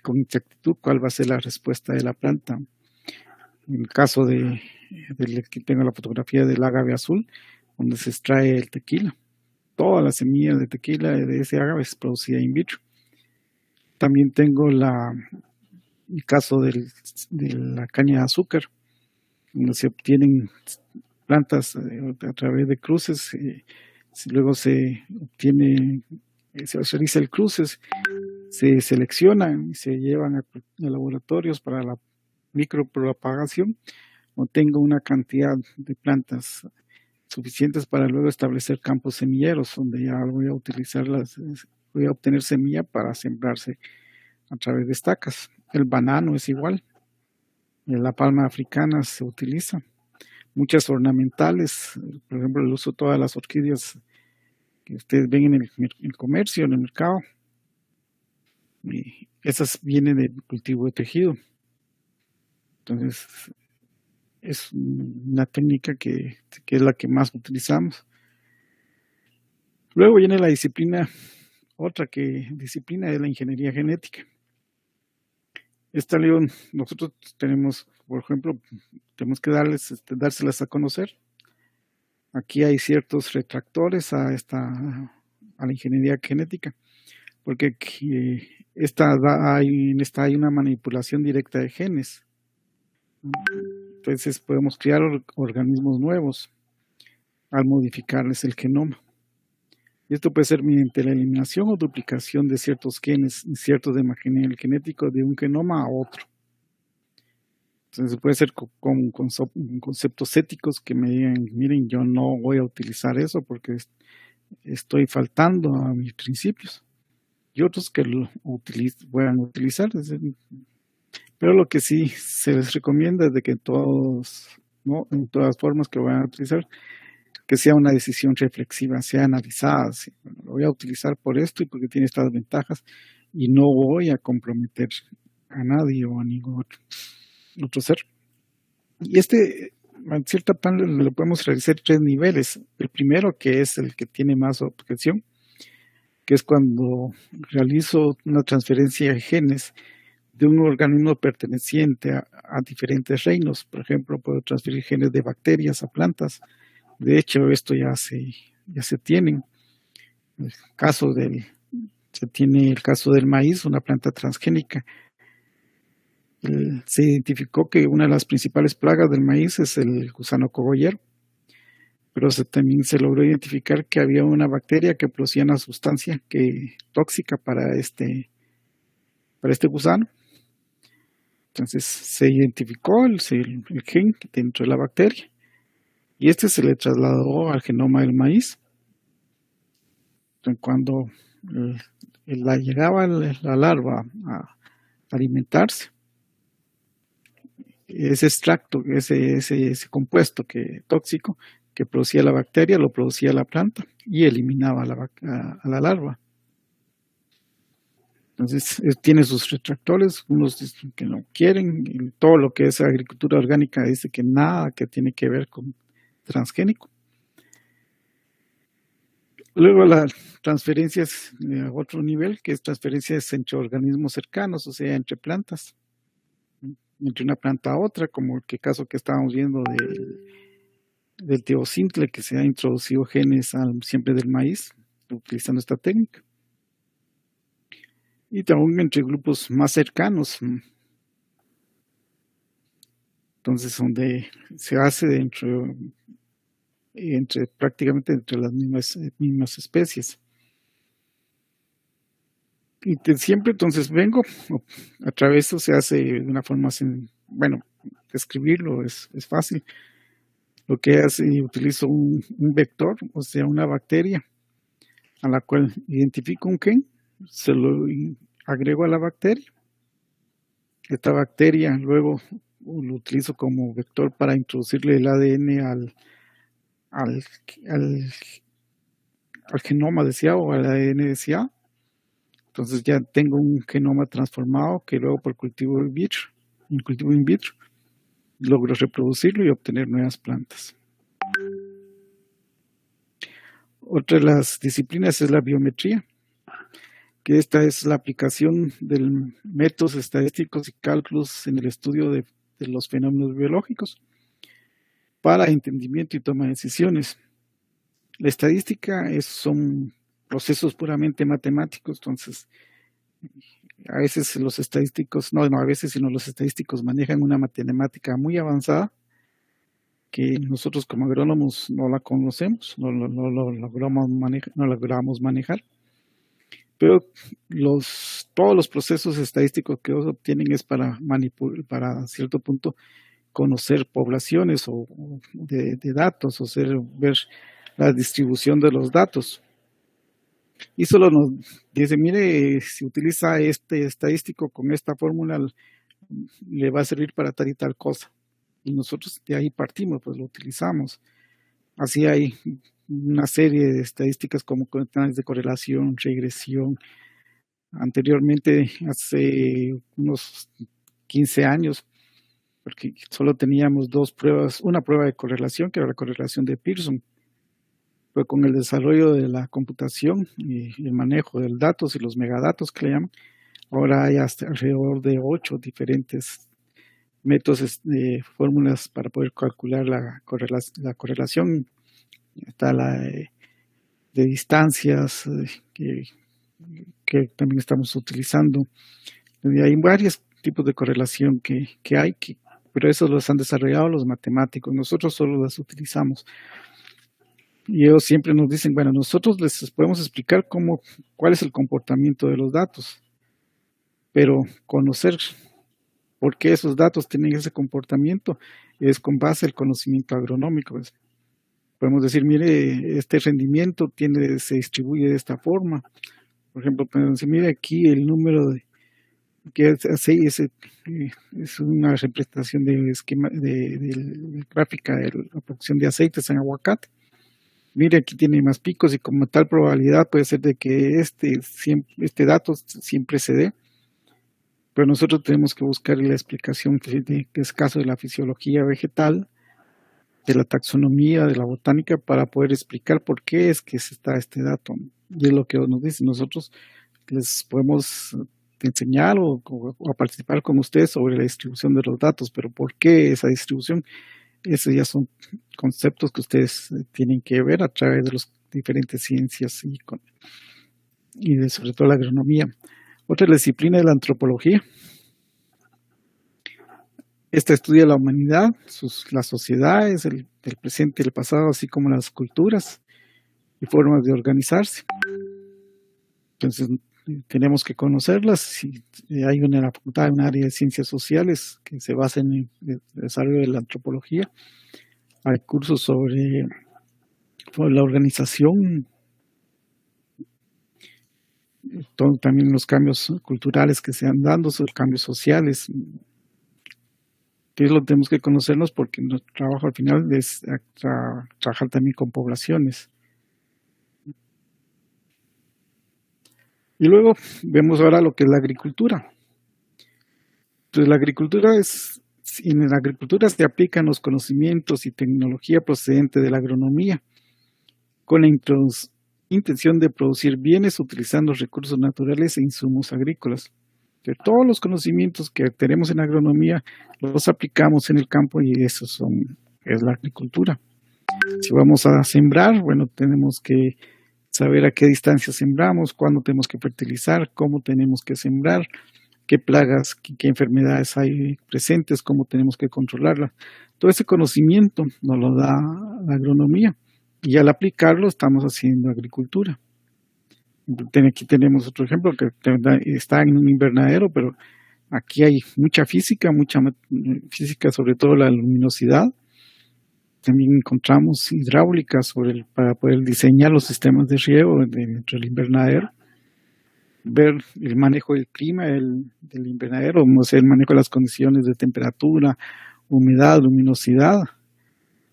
con exactitud cuál va a ser la respuesta de la planta. En el caso de que tengo la fotografía del agave azul, donde se extrae el tequila. Toda la semilla de tequila de ese agave es producida in vitro. También tengo el caso de la caña de azúcar, donde se obtienen plantas a través de cruces, luego se obtiene, se realiza el cruces, se seleccionan y se llevan a laboratorios para la micropropagación. Obtengo una cantidad de plantas suficientes para luego establecer campos semilleros, donde ya voy a voy a obtener semilla para sembrarse a través de estacas. El banano es igual. La palma africana se utiliza. Muchas ornamentales, por ejemplo, el uso de todas las orquídeas que ustedes ven en el comercio, en el mercado. Y esas vienen del cultivo de tejido. Entonces, es una técnica que es la que más utilizamos. Luego viene la disciplina, disciplina es la ingeniería genética. Esta ley nosotros tenemos, por ejemplo, tenemos que dárselas a conocer. Aquí hay ciertos retractores a la ingeniería genética, porque en esta hay una manipulación directa de genes. Entonces podemos crear organismos nuevos al modificarles el genoma. Y esto puede ser mediante la eliminación o duplicación de ciertos genes, ciertos de material genético de un genoma a otro. Entonces puede ser con conceptos éticos que me digan, miren, yo no voy a utilizar eso porque estoy faltando a mis principios. Y otros que lo puedan utilizar. Pero lo que sí se les recomienda es de que en todas formas que lo vayan a utilizar, que sea una decisión reflexiva, sea analizada. Lo voy a utilizar por esto y porque tiene estas ventajas y no voy a comprometer a nadie o a ningún otro ser. Y en cierta parte lo podemos realizar 3 niveles. El primero, que es el que tiene más objeción, que es cuando realizo una transferencia de genes de un organismo perteneciente a diferentes reinos. Por ejemplo, puedo transferir genes de bacterias a plantas. De hecho, esto ya se tiene. Se tiene el caso del maíz, una planta transgénica. Se identificó que una de las principales plagas del maíz es el gusano cogollero, pero también se logró identificar que había una bacteria que producía una sustancia tóxica para este gusano. Entonces se identificó el gen dentro de la bacteria y se le trasladó al genoma del maíz. Entonces, cuando llegaba la larva a alimentarse, ese extracto, ese compuesto tóxico que producía la bacteria, lo producía la planta y eliminaba a la larva. Entonces, tiene sus retractores, unos dicen que no quieren, y todo lo que es agricultura orgánica dice que nada que tiene que ver con transgénico. Luego las transferencias a otro nivel, que es transferencias entre organismos cercanos, o sea, entre plantas. entre una planta a otra, como el caso que estábamos viendo del teocintle, que se ha introducido genes siempre del maíz, utilizando esta técnica. Y también entre grupos más cercanos. Entonces, donde se hace prácticamente entre las mismas especies. Y siempre entonces vengo, a través de eso se hace de una forma, bueno, describirlo es fácil. Lo que hace, utilizo un vector, o sea, una bacteria, a la cual identifico un gen, se lo agrego a la bacteria. Esta bacteria luego lo utilizo como vector para introducirle el ADN al genoma deseado o al ADN deseado. Entonces ya tengo un genoma transformado que luego por cultivo in vitro, logro reproducirlo y obtener nuevas plantas. Otra de las disciplinas es la biometría, que esta es la aplicación de métodos estadísticos y cálculos en el estudio de los fenómenos biológicos para entendimiento y toma de decisiones. La estadística son procesos puramente matemáticos, entonces a veces los estadísticos manejan una matemática muy avanzada que nosotros como agrónomos no la conocemos, no logramos manejar. Pero todos los procesos estadísticos que ellos obtienen es para para cierto punto conocer poblaciones o de datos, o ver la distribución de los datos. Y solo nos dice, mire, si utiliza este estadístico con esta fórmula, le va a servir para tal y tal cosa. Y nosotros de ahí partimos, pues lo utilizamos. Así hay una serie de estadísticas como canales de correlación, regresión. Anteriormente, hace unos 15 años, porque solo teníamos una prueba de correlación, que era la correlación de Pearson. Pero con el desarrollo de la computación y el manejo de datos y los megadatos que le llaman, ahora hay hasta alrededor de 8 diferentes métodos de fórmulas para poder calcular la correlación. Está la de distancias que también estamos utilizando. Hay varios tipos de correlación que hay, pero esos los han desarrollado los matemáticos. Nosotros solo las utilizamos. Y ellos siempre nos dicen, bueno, nosotros les podemos explicar cuál es el comportamiento de los datos, pero conocer por qué esos datos tienen ese comportamiento es con base al conocimiento agronómico. Podemos decir, mire, este rendimiento se distribuye de esta forma. Por ejemplo, podemos decir, mire aquí el número que es una representación de gráfica de la producción de aceites en aguacate. Mire, aquí tiene más picos y como tal probabilidad puede ser de que este dato siempre se dé. Pero nosotros tenemos que buscar la explicación que es caso de la fisiología vegetal, de la taxonomía, de la botánica, para poder explicar por qué es que está este dato. Y es lo que nos dice. Nosotros les podemos enseñar o participar con ustedes sobre la distribución de los datos, pero ¿por qué esa distribución? Esos ya son conceptos que ustedes tienen que ver a través de las diferentes ciencias y sobre todo la agronomía. Otra disciplina es la antropología. Esta estudia la humanidad, las sociedades, el presente y el pasado, así como las culturas y formas de organizarse. Entonces, tenemos que conocerlas. Hay en la facultad un área de ciencias sociales que se basa en el desarrollo de la antropología. Hay cursos sobre la organización, también los cambios culturales que se han dando, los cambios sociales. Que lo tenemos que conocernos porque nuestro trabajo al final es trabajar también con poblaciones. Y luego vemos ahora lo que es la agricultura. Entonces en la agricultura se aplican los conocimientos y tecnología procedente de la agronomía con la intención de producir bienes utilizando recursos naturales e insumos agrícolas. De todos los conocimientos que tenemos en agronomía, los aplicamos en el campo y es la agricultura. Si vamos a sembrar, bueno, tenemos que saber a qué distancia sembramos, cuándo tenemos que fertilizar, cómo tenemos que sembrar, qué plagas, qué enfermedades hay presentes, cómo tenemos que controlarlas. Todo ese conocimiento nos lo da la agronomía y al aplicarlo estamos haciendo agricultura. Aquí tenemos otro ejemplo que está en un invernadero, pero aquí hay mucha física sobre todo la luminosidad. También encontramos hidráulica para poder diseñar los sistemas de riego dentro del invernadero. Ver el manejo del clima del invernadero, o sea, el manejo de las condiciones de temperatura, humedad, luminosidad.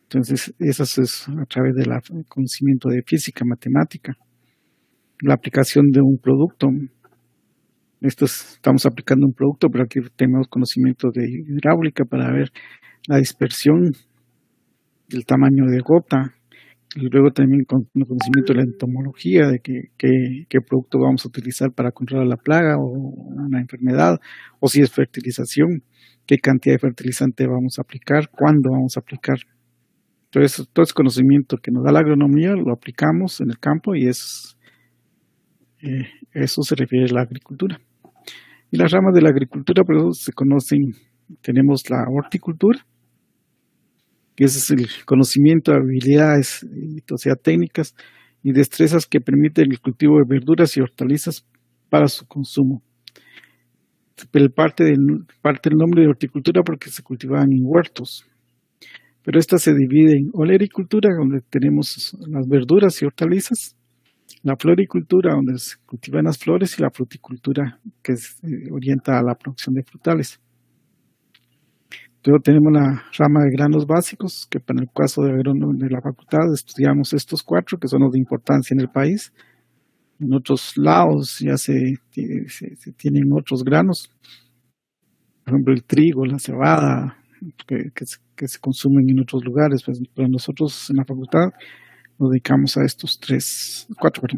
Entonces, eso es a través del conocimiento de física, matemática. La aplicación de un producto. Estamos aplicando un producto, pero aquí tenemos conocimiento de hidráulica para ver la dispersión, el tamaño de gota, y luego también con el conocimiento de la entomología, de qué producto vamos a utilizar para controlar la plaga o una enfermedad, o si es fertilización, qué cantidad de fertilizante vamos a aplicar, cuándo vamos a aplicar. Entonces, todo ese conocimiento que nos da la agronomía lo aplicamos en el campo y eso se refiere a la agricultura. Y las ramas de la agricultura, por eso se conocen, tenemos la horticultura, que ese es el conocimiento, habilidades, o sea, técnicas y destrezas que permiten el cultivo de verduras y hortalizas para su consumo. Pero parte del nombre de horticultura porque se cultivaban en huertos. Pero esta se divide en olericultura, donde tenemos las verduras y hortalizas, la floricultura, donde se cultivan las flores, y la fruticultura, que orienta a la producción de frutales. Luego tenemos la rama de granos básicos, que para el caso de la facultad estudiamos estos 4, que son los de importancia en el país. En otros lados ya se tienen otros granos, por ejemplo el trigo, la cebada, que se consumen en otros lugares, pues, pero nosotros en la facultad nos dedicamos a estos 4.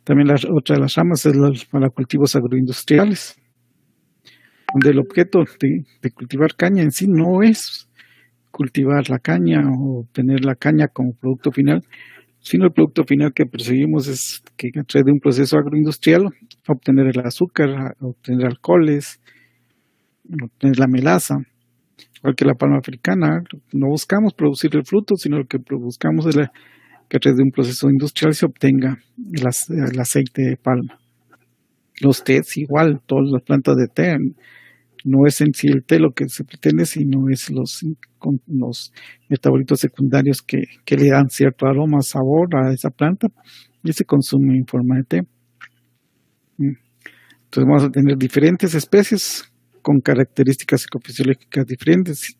También otra de las ramas es para cultivos agroindustriales, donde el objeto de cultivar caña en sí no es cultivar la caña o obtener la caña como producto final, sino el producto final que perseguimos es que a través de un proceso agroindustrial obtener el azúcar, obtener alcoholes, obtener la melaza, igual que la palma africana. No buscamos producir el fruto, sino lo que buscamos es que a través de un proceso industrial se obtenga el aceite de palma. Los tés igual, todas las plantas de té, no es en sí el té lo que se pretende, sino es los metabolitos secundarios que le dan cierto aroma, sabor a esa planta y se consume en forma de té. Entonces vamos a tener diferentes especies con características psicofisiológicas diferentes,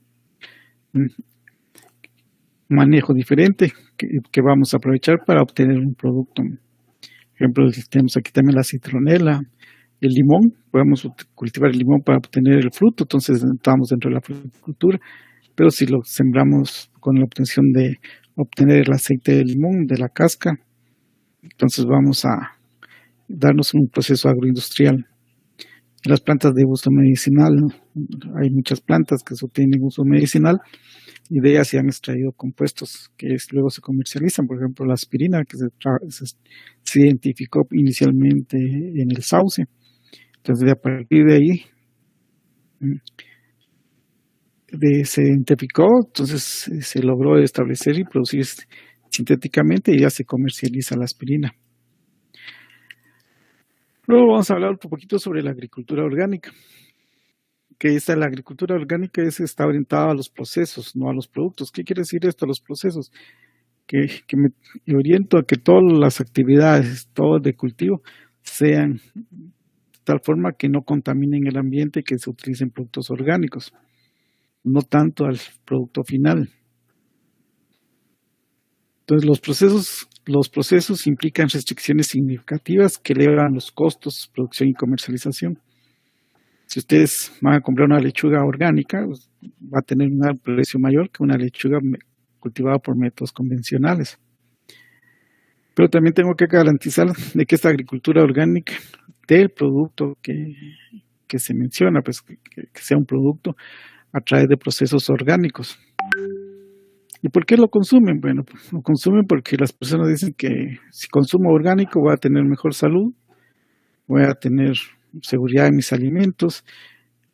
manejo diferente que vamos a aprovechar para obtener un producto. Por ejemplo, tenemos aquí también la citronela, el limón. Podemos cultivar el limón para obtener el fruto, entonces estamos dentro de la fruticultura, pero si lo sembramos con la obtención de obtener el aceite de limón de la casca, entonces vamos a darnos un proceso agroindustrial. Las plantas de uso medicinal, hay muchas plantas que tienen uso medicinal y de ellas se han extraído compuestos que luego se comercializan. Por ejemplo, la aspirina, que se identificó inicialmente en el sauce. Entonces, a partir de ahí se identificó, entonces se logró establecer y producir sintéticamente y ya se comercializa la aspirina. Luego vamos a hablar un poquito sobre la agricultura orgánica. La agricultura orgánica está orientada a los procesos, no a los productos. ¿Qué quiere decir esto, los procesos? Que me oriento a que todas las actividades, todo de cultivo, sean de tal forma que no contaminen el ambiente y que se utilicen productos orgánicos, no tanto al producto final. Entonces, los procesos implican restricciones significativas que elevan los costos de producción y comercialización. Si ustedes van a comprar una lechuga orgánica, pues, va a tener un precio mayor que una lechuga cultivada por métodos convencionales. Pero también tengo que garantizar de que esta agricultura orgánica del producto que se menciona, pues que sea un producto a través de procesos orgánicos. ¿Y por qué lo consumen? Bueno, pues, lo consumen porque las personas dicen que si consumo orgánico voy a tener mejor salud, voy a tener seguridad en mis alimentos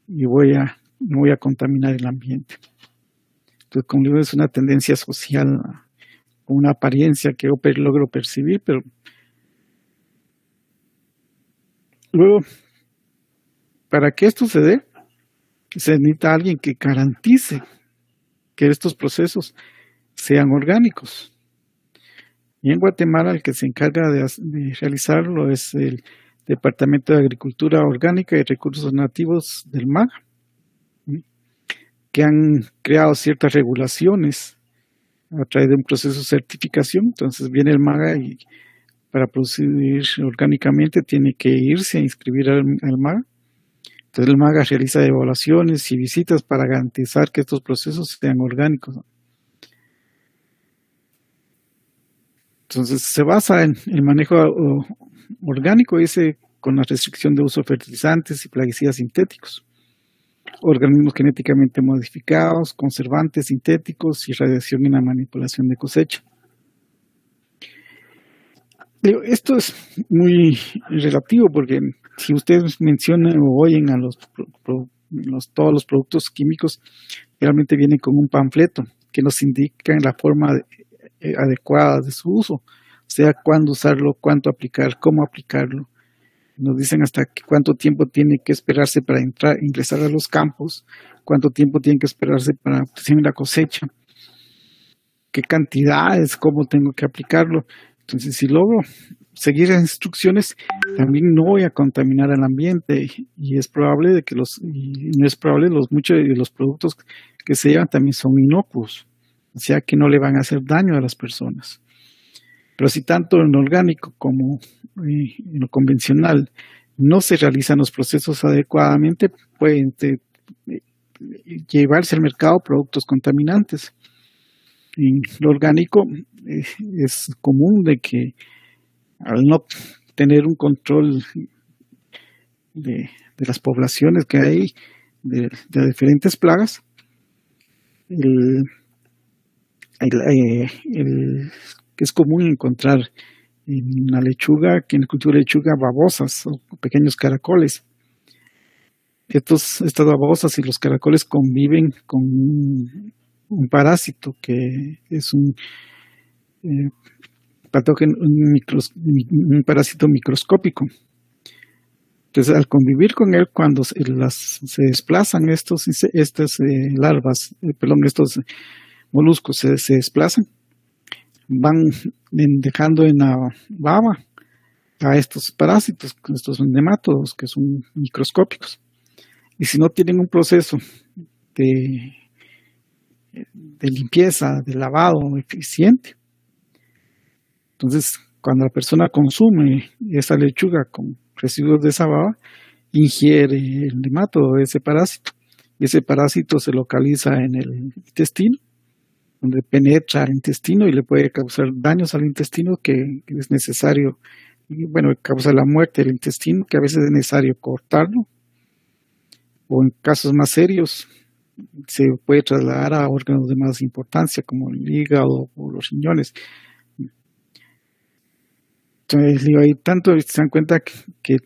y no voy a contaminar el ambiente. Entonces, como digo, es una tendencia social, una apariencia que yo logro percibir, pero luego, para que esto se dé, se necesita alguien que garantice que estos procesos sean orgánicos. Y en Guatemala el que se encarga de realizarlo es el Departamento de Agricultura Orgánica y Recursos Nativos del MAGA, que han creado ciertas regulaciones a través de un proceso de certificación. Entonces viene el MAGA y para producir orgánicamente tiene que irse a inscribir al MAGA. Entonces el MAGA realiza evaluaciones y visitas para garantizar que estos procesos sean orgánicos. Entonces se basa en el manejo orgánico con la restricción de uso de fertilizantes y plaguicidas sintéticos, organismos genéticamente modificados, conservantes sintéticos y radiación en la manipulación de cosecha. Esto es muy relativo porque si ustedes mencionan o oyen a todos los productos químicos, realmente vienen con un panfleto que nos indica la forma adecuada de su uso, o sea, cuándo usarlo, cuánto aplicar, cómo aplicarlo. Nos dicen hasta cuánto tiempo tiene que esperarse para ingresar a los campos, cuánto tiempo tiene que esperarse para hacer la cosecha, qué cantidades, cómo tengo que aplicarlo. Entonces, si logro seguir las instrucciones, también no voy a contaminar el ambiente y es probable de que no es probable, muchos de los productos que se llevan también son inocuos, o sea que no le van a hacer daño a las personas. Pero si tanto en lo orgánico como en lo convencional no se realizan los procesos adecuadamente, pueden llevarse al mercado productos contaminantes. En lo orgánico es común de que al no tener un control de las poblaciones que hay, de diferentes plagas, es común encontrar en la lechuga, que en el cultivo de lechuga, babosas o pequeños caracoles. Estas babosas y los caracoles conviven con un parásito que es un patógeno, un parásito microscópico. Entonces, al convivir con él, cuando se desplazan estas larvas, estos moluscos se desplazan, van dejando en la baba a estos parásitos, estos nematodos que son microscópicos. Y si no tienen un proceso de limpieza, de lavado eficiente, entonces cuando la persona consume esa lechuga con residuos de esa baba, ingiere el nematodo, ese parásito, y ese parásito se localiza en el intestino, donde penetra al intestino y le puede causar daños al intestino que es necesario, bueno, causa la muerte del intestino, que a veces es necesario cortarlo, o en casos más serios se puede trasladar a órganos de más importancia como el hígado o los riñones. Entonces, digo, ahí tanto se dan cuenta que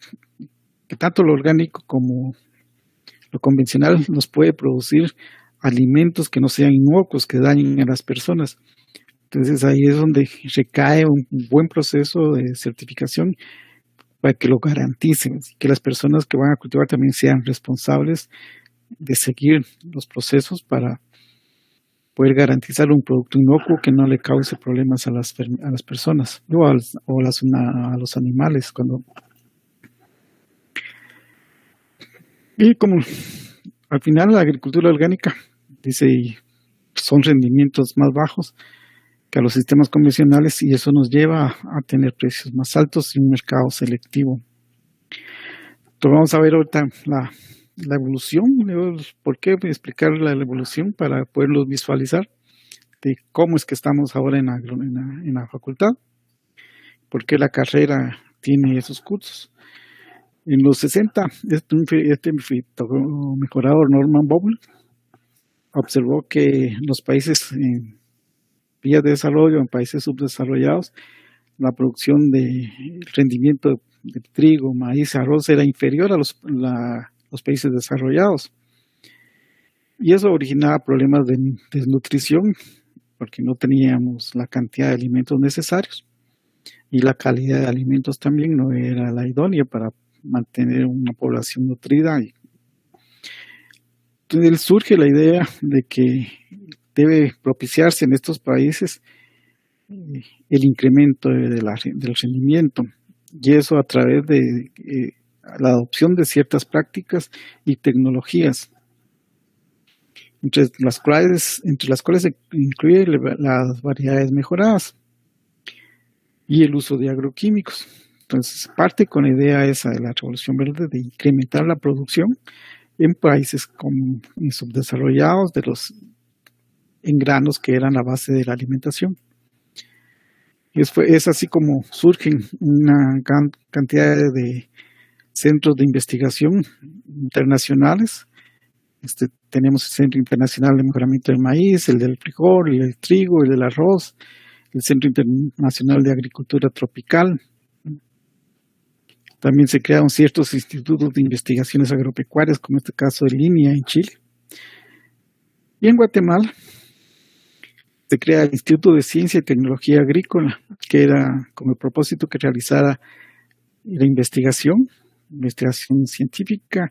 tanto lo orgánico como lo convencional nos puede producir alimentos que no sean inocuos, que dañen a las personas. Entonces ahí es donde recae un buen proceso de certificación para que lo garanticen, que las personas que van a cultivar también sean responsables de seguir los procesos para poder garantizar un producto inocuo que no le cause problemas a las personas o a los animales. Y como al final la agricultura orgánica, dice, son rendimientos más bajos que a los sistemas convencionales y eso nos lleva a tener precios más altos y un mercado selectivo. Entonces vamos a ver ahorita la evolución. ¿Por qué explicar la evolución para poderlos visualizar de cómo es que estamos ahora en la facultad? ¿Por qué la carrera tiene esos cursos? En los 60, este mejorador Norman Bowell observó que los países en vías de desarrollo, en países subdesarrollados, la producción de rendimiento de trigo, maíz, arroz era inferior a los países desarrollados. Y eso originaba problemas de desnutrición, porque no teníamos la cantidad de alimentos necesarios y la calidad de alimentos también no era la idónea para mantener una población nutrida. Entonces surge la idea de que debe propiciarse en estos países el incremento del rendimiento, y eso a través de la adopción de ciertas prácticas y tecnologías, entre las cuales se incluye las variedades mejoradas y el uso de agroquímicos. Entonces parte con la idea esa de la Revolución Verde de incrementar la producción en países subdesarrollados en granos que eran la base de la alimentación. Y es así como surgen una gran cantidad de centros de investigación internacionales. Tenemos el Centro Internacional de Mejoramiento del Maíz, el del frijol, el del trigo, el del arroz, el Centro Internacional de Agricultura Tropical. También se crearon ciertos institutos de investigaciones agropecuarias, como este caso de Línea en Chile. Y en Guatemala se crea el Instituto de Ciencia y Tecnología Agrícola, que era con el propósito que realizara la investigación científica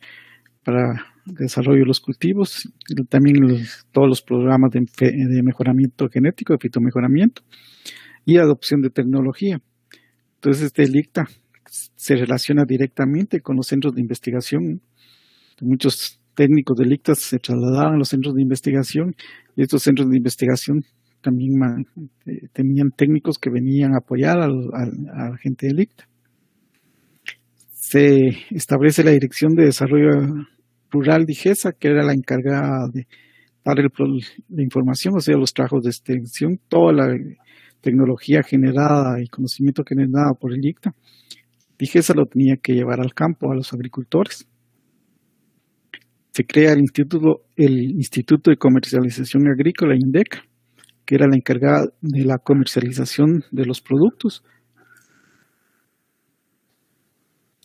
para el desarrollo de los cultivos, y también todos los programas de mejoramiento genético, de fitomejoramiento y adopción de tecnología. Entonces el ICTA se relaciona directamente con los centros de investigación. Muchos técnicos del ICTA se trasladaban a los centros de investigación, y estos centros de investigación también tenían técnicos que venían a apoyar a la gente del ICTA. Se establece la Dirección de Desarrollo Rural de IGESA, que era la encargada de dar la información, o sea, los trabajos de extensión, toda la tecnología generada y conocimiento generado por el ICTA. IGESA lo tenía que llevar al campo, a los agricultores. Se crea el Instituto de Comercialización Agrícola, INDEC, que era la encargada de la comercialización de los productos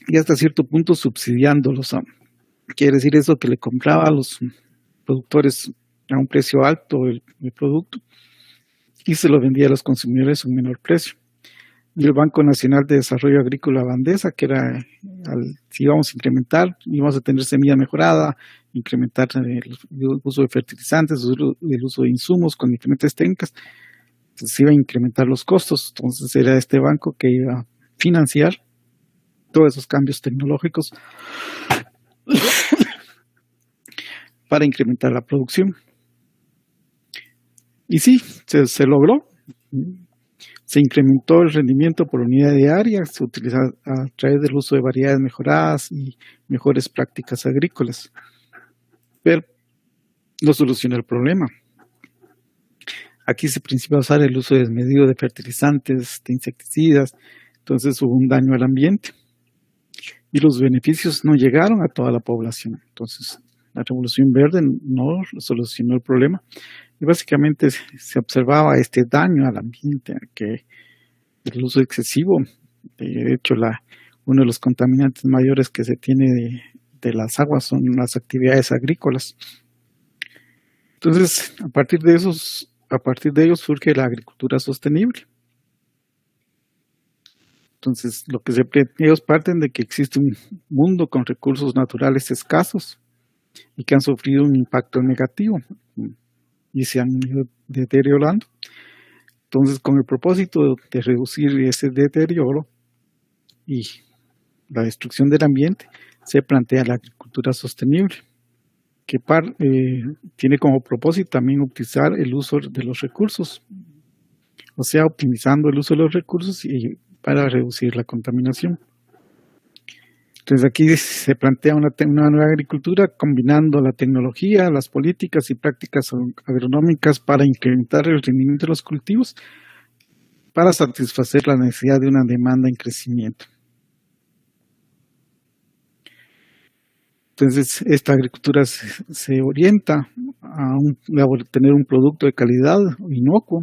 y hasta cierto punto subsidiándolos. Quiere decir eso, que le compraba a los productores a un precio alto el producto y se lo vendía a los consumidores a un menor precio. Y el Banco Nacional de Desarrollo Agrícola Bandesa, que era, si íbamos a incrementar, íbamos a tener semilla mejorada, incrementar el uso de fertilizantes, el uso de insumos con diferentes técnicas, se iba a incrementar los costos. Entonces era este banco que iba a financiar todos esos cambios tecnológicos para incrementar la producción. Y sí, se logró. Se incrementó el rendimiento por unidad diaria, se utiliza a través del uso de variedades mejoradas y mejores prácticas agrícolas. Pero no soluciona el problema. Aquí se principia usar el uso desmedido de fertilizantes, de insecticidas, entonces hubo un daño al ambiente. Y los beneficios no llegaron a toda la población. Entonces, la Revolución Verde no solucionó el problema. Y básicamente se observaba este daño al ambiente, que el uso excesivo, de hecho, uno de los contaminantes mayores que se tiene de las aguas son las actividades agrícolas. Entonces, a partir de ellos surge la agricultura sostenible. Entonces, ellos parten de que existe un mundo con recursos naturales escasos y que han sufrido un impacto negativo y se han ido deteriorando. Entonces, con el propósito de reducir ese deterioro y la destrucción del ambiente, se plantea la agricultura sostenible, que tiene como propósito también optimizar el uso de los recursos, o sea, optimizando el uso de los recursos y para reducir la contaminación. Entonces aquí se plantea una nueva agricultura combinando la tecnología, las políticas y prácticas agronómicas para incrementar el rendimiento de los cultivos para satisfacer la necesidad de una demanda en crecimiento. Entonces, esta agricultura se orienta tener un producto de calidad inocuo,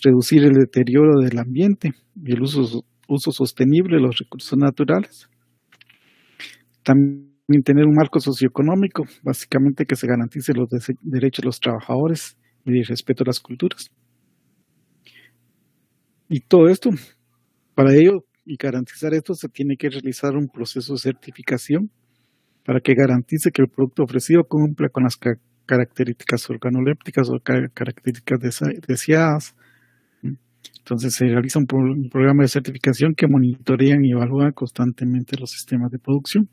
reducir el deterioro del ambiente y el uso sostenible de los recursos naturales. También tener un marco socioeconómico, básicamente que se garantice los derechos de los trabajadores y el respeto a las culturas. Y todo esto, para ello y garantizar esto, se tiene que realizar un proceso de certificación para que garantice que el producto ofrecido cumpla con las características organolépticas o características deseadas. Entonces se realiza un programa de certificación que monitorean y evalúan constantemente los sistemas de producción.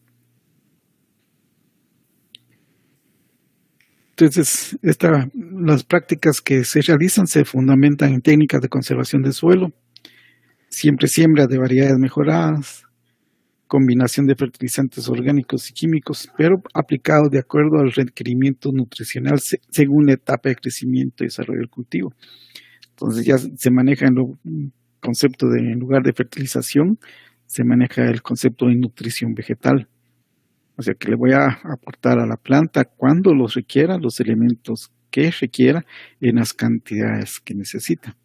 Entonces, las prácticas que se realizan se fundamentan en técnicas de conservación del suelo, siempre siembra de variedades mejoradas, combinación de fertilizantes orgánicos y químicos, pero aplicados de acuerdo al requerimiento nutricional según la etapa de crecimiento y desarrollo del cultivo. Entonces ya se maneja el concepto de, en lugar de fertilización, se maneja el concepto de nutrición vegetal. O sea que le voy a aportar a la planta cuando los requiera, los elementos que requiera, en las cantidades que necesita.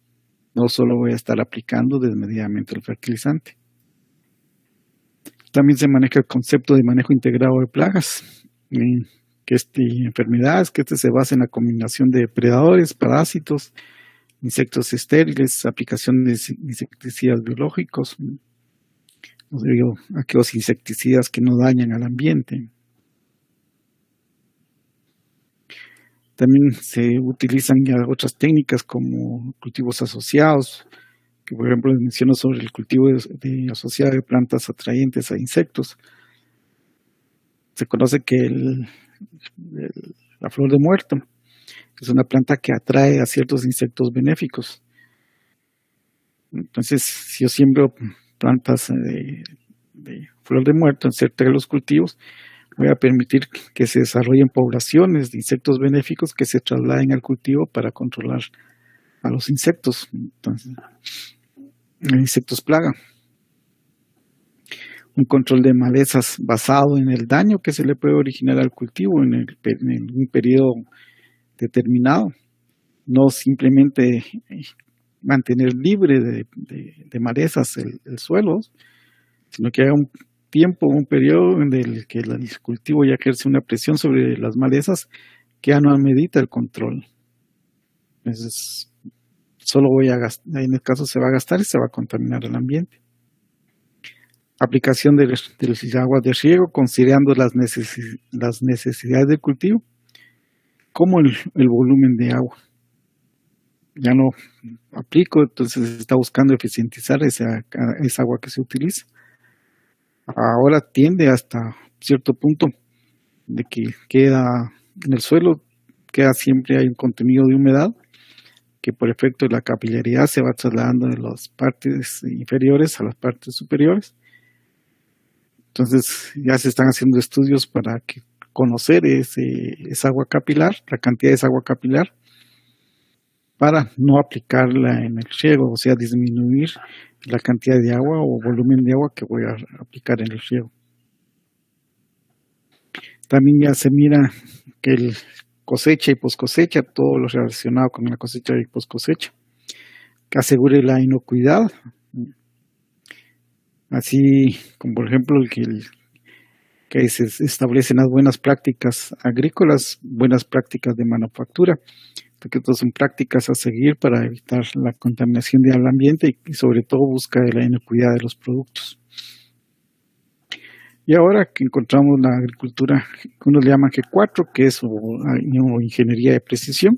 No solo voy a estar aplicando desmedidamente el fertilizante. También se maneja el concepto de manejo integrado de plagas, enfermedades, que se basa en la combinación de depredadores, parásitos, insectos estériles, aplicación de insecticidas biológicos, aquellos insecticidas que no dañan al ambiente. También se utilizan ya otras técnicas como cultivos asociados, que por ejemplo les menciono sobre el cultivo asociado de plantas atrayentes a insectos. Se conoce que la flor de muerto es una planta que atrae a ciertos insectos benéficos. Entonces, si yo siembro plantas de flor de muerto en cerca de los cultivos, voy a permitir que se desarrollen poblaciones de insectos benéficos que se trasladen al cultivo para controlar a los insectos. Entonces, insectos plaga. Un control de malezas basado en el daño que se le puede originar al cultivo en un periodo determinado. No simplemente mantener libre de malezas el suelo, sino que haya un tiempo, un periodo en el que el cultivo ya ejerce una presión sobre las malezas que ya no amerita el control. Entonces, solo en el caso se va a gastar y se va a contaminar el ambiente. Aplicación de aguas de riego, considerando las necesidades del cultivo, como el volumen de agua. Ya no aplico, entonces se está buscando eficientizar esa agua que se utiliza. Ahora tiende hasta cierto punto de que queda en el suelo, siempre hay un contenido de humedad que por efecto de la capilaridad se va trasladando de las partes inferiores a las partes superiores. Entonces ya se están haciendo estudios para conocer esa agua capilar, la cantidad de esa agua capilar, para no aplicarla en el riego, o sea, disminuir la cantidad de agua o volumen de agua que voy a aplicar en el riego. También ya se mira que el cosecha y poscosecha, todo lo relacionado con la cosecha y poscosecha, que asegure la inocuidad, así como por ejemplo que se establecen las buenas prácticas agrícolas, buenas prácticas de manufactura, porque estas son prácticas a seguir para evitar la contaminación del ambiente y sobre todo busca de la inocuidad de los productos. Y ahora que encontramos la agricultura, que unos le llaman G4, que es ingeniería de precisión,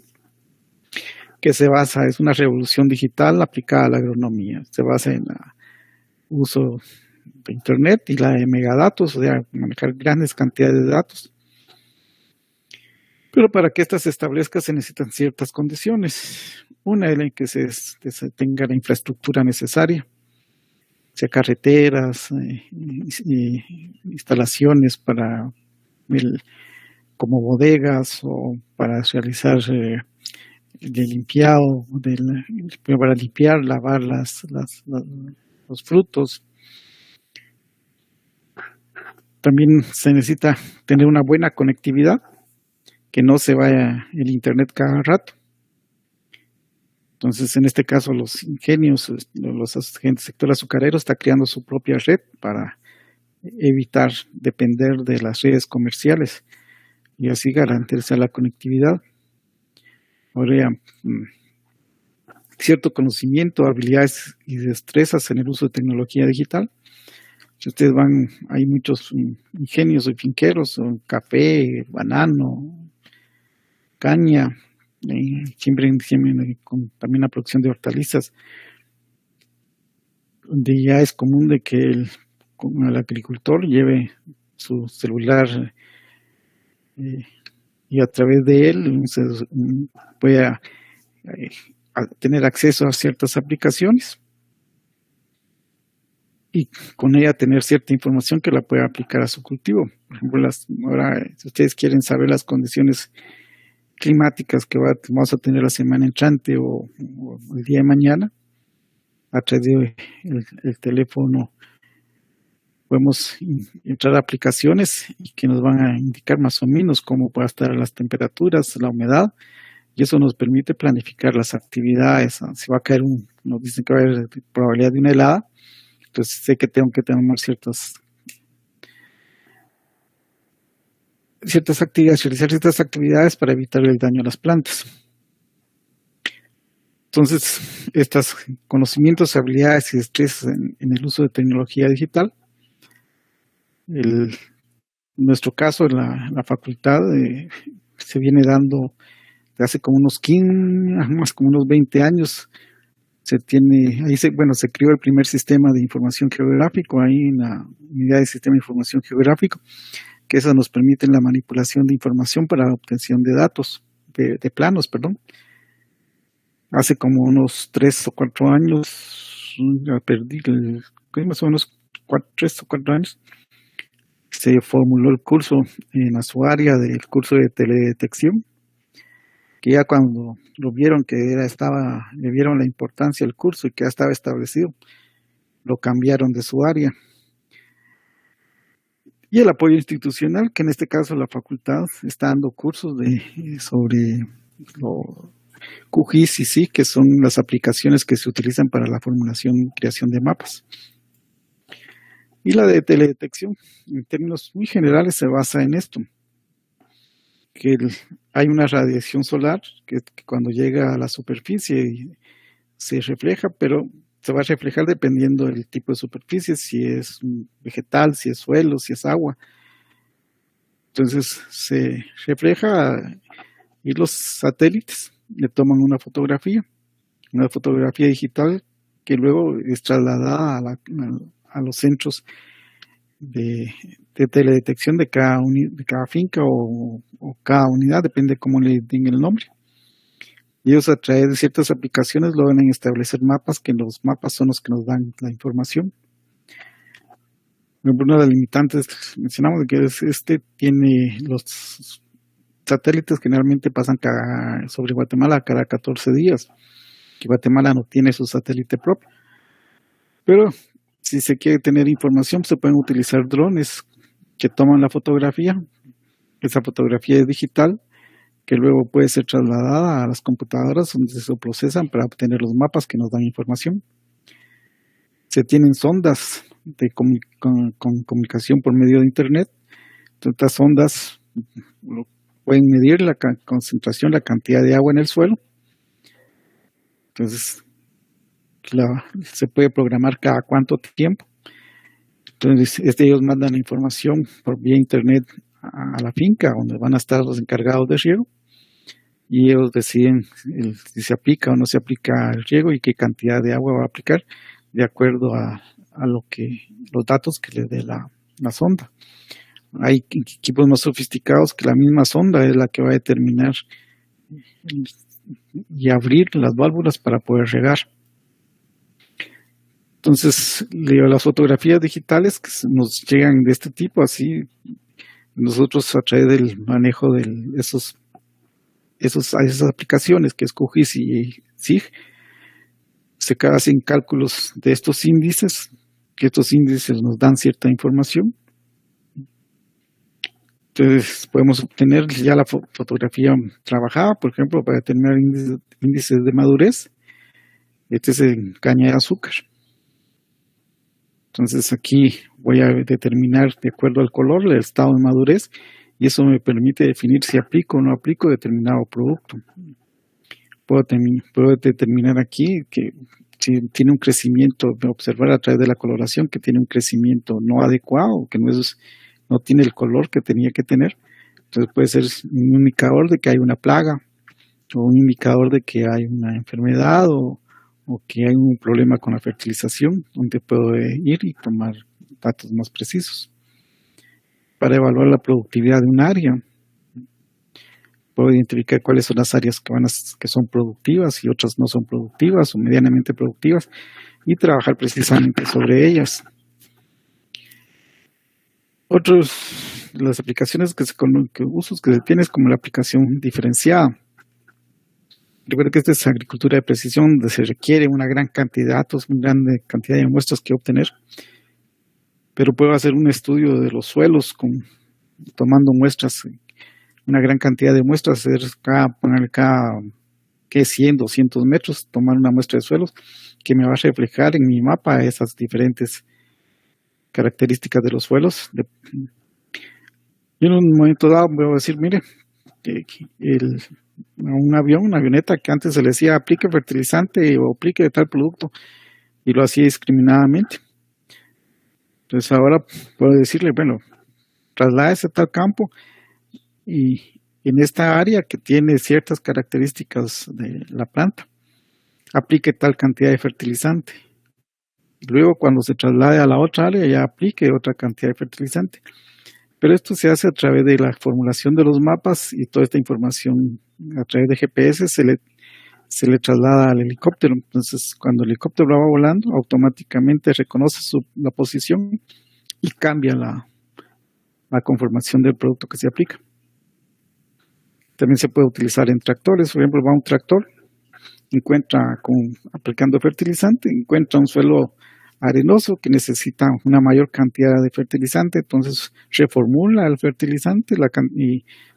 que es una revolución digital aplicada a la agronomía. Se basa en el uso de Internet y la de megadatos, o sea, manejar grandes cantidades de datos. Pero para que éstas se establezca se necesitan ciertas condiciones. Una es en que se tenga la infraestructura necesaria, sea carreteras, instalaciones como bodegas o para realizar el limpiado, para limpiar, lavar los frutos. También se necesita tener una buena conectividad, que no se vaya el internet cada rato. Entonces, en este caso, los ingenios, los agentes sector azucarero está creando su propia red para evitar depender de las redes comerciales y así garantizar la conectividad. Ahora, cierto conocimiento, habilidades y destrezas en el uso de tecnología digital. Si ustedes van, hay muchos ingenios y finqueros, café, banano, caña, siempre con también la producción de hortalizas, donde ya es común de que el agricultor lleve su celular y a través de él pueda tener acceso a ciertas aplicaciones y con ella tener cierta información que la pueda aplicar a su cultivo. Por ejemplo, ahora, si ustedes quieren saber las condiciones climáticas que vamos a tener la semana entrante o el día de mañana, a través del teléfono podemos entrar a aplicaciones y que nos van a indicar más o menos cómo pueden estar las temperaturas, la humedad, y eso nos permite planificar las actividades. Si va a caer nos dicen que va a haber probabilidad de una helada, entonces sé que tengo que tener ciertas actividades, realizar ciertas actividades para evitar el daño a las plantas. Entonces, estos conocimientos, habilidades y destrezas en el uso de tecnología digital, en nuestro caso, en la facultad, se viene dando de hace como unos 15, más como unos 20 años. Se creó el primer sistema de información geográfico ahí en la unidad de sistema de información geográfico, que eso nos permite la manipulación de información para la obtención de datos, de planos, perdón. Hace como unos 3 o 4 años, ya perdí, más o menos 3 o 4 años, se formuló el curso en su área del curso de teledetección, que ya cuando lo vieron le vieron la importancia del curso y que ya estaba establecido, lo cambiaron de su área. Y el apoyo institucional, que en este caso la facultad está dando cursos sobre QGIS y SIG, que son las aplicaciones que se utilizan para la formulación y creación de mapas. Y la de teledetección, en términos muy generales, se basa en esto, que hay una radiación solar que cuando llega a la superficie se refleja, pero se va a reflejar dependiendo del tipo de superficie, si es vegetal, si es suelo, si es agua. Entonces se refleja y los satélites le toman una fotografía digital que luego es trasladada a los centros de teledetección de cada finca o cada unidad, depende de cómo le den el nombre. Y ellos a través de ciertas aplicaciones logran establecer mapas, que los mapas son los que nos dan la información. Una de las limitantes mencionamos que tiene los satélites generalmente pasan sobre Guatemala cada 14 días, que Guatemala no tiene su satélite propio. Pero si se quiere tener información, se pueden utilizar drones que toman la fotografía. Esa fotografía es digital, que luego puede ser trasladada a las computadoras donde se procesan para obtener los mapas que nos dan información. Se tienen sondas con comunicación por medio de Internet. Entonces, estas sondas pueden medir la concentración, la cantidad de agua en el suelo. Entonces, se puede programar cada cuánto tiempo. Entonces, ellos mandan la información por vía Internet a la finca, donde van a estar los encargados de riego, y ellos deciden si se aplica o no se aplica el riego y qué cantidad de agua va a aplicar de acuerdo a los datos que le dé la sonda. Hay equipos más sofisticados que la misma sonda es la que va a determinar y abrir las válvulas para poder regar. Entonces, las fotografías digitales que nos llegan de este tipo, así nosotros a través del manejo de esas aplicaciones que es QGIS y SIG, se hacen cálculos de estos índices, que estos índices nos dan cierta información Entonces podemos obtener ya la fotografía trabajada, por ejemplo, para determinar índices de madurez. Este es en caña de azúcar. Entonces aquí voy a determinar de acuerdo al color el estado de madurez y eso me permite definir si aplico o no aplico determinado producto. Puedo determinar aquí que si tiene un crecimiento, observar a través de la coloración que tiene un crecimiento no adecuado, que no tiene el color que tenía que tener. Entonces puede ser un indicador de que hay una plaga o un indicador de que hay una enfermedad o que hay un problema con la fertilización, donde puedo ir y tomar datos más precisos. Para evaluar la productividad de un área, puedo identificar cuáles son las áreas que son productivas y otras no son productivas o medianamente productivas y trabajar precisamente sobre ellas. Otras de las aplicaciones usos que se tienen es como la aplicación diferenciada. Recuerda que esta es agricultura de precisión, donde se requiere una gran cantidad de datos, una gran cantidad de muestras que obtener, pero puedo hacer un estudio de los suelos tomando muestras, una gran cantidad de muestras, poner cada 100, 200 metros, tomar una muestra de suelos que me va a reflejar en mi mapa esas diferentes características de los suelos. Y en un momento dado voy a decir, mire, una avioneta que antes se le decía aplique fertilizante o aplique de tal producto y lo hacía discriminadamente. Entonces ahora puedo decirle, bueno, trasládese a tal campo y en esta área que tiene ciertas características de la planta, aplique tal cantidad de fertilizante. Y luego cuando se traslade a la otra área ya aplique otra cantidad de fertilizante. Pero esto se hace a través de la formulación de los mapas y toda esta información a través de GPS se le traslada al helicóptero. Entonces, cuando el helicóptero va volando, automáticamente reconoce la posición y cambia la conformación del producto que se aplica. También se puede utilizar en tractores. Por ejemplo, va un tractor, aplicando fertilizante, encuentra un suelo arenoso que necesita una mayor cantidad de fertilizante, entonces reformula el fertilizante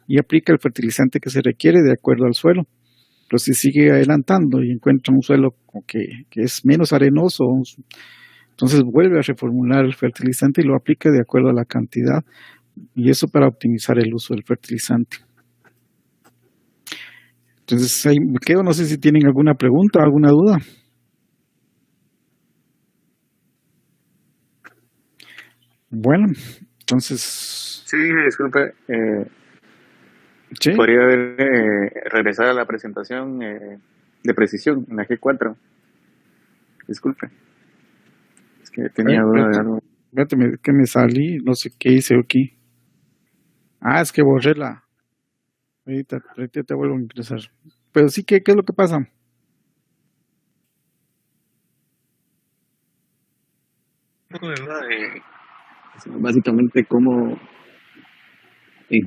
y aplica el fertilizante que se requiere de acuerdo al suelo. Pero si sigue adelantando y encuentra un suelo que es menos arenoso, entonces vuelve a reformular el fertilizante y lo aplica de acuerdo a la cantidad, y eso para optimizar el uso del fertilizante. Entonces ahí me quedo, no sé si tienen alguna pregunta o alguna duda. Bueno, entonces... Sí, disculpe. ¿Sí? ¿Podría regresar a la presentación de precisión en la G4? Disculpe. Es que tenía duda de algo. Espérate, que me salí, no sé qué hice aquí. Ah, es que borré ahorita te vuelvo a ingresar. Pero sí, ¿qué es lo que pasa? Un poco de duda de básicamente en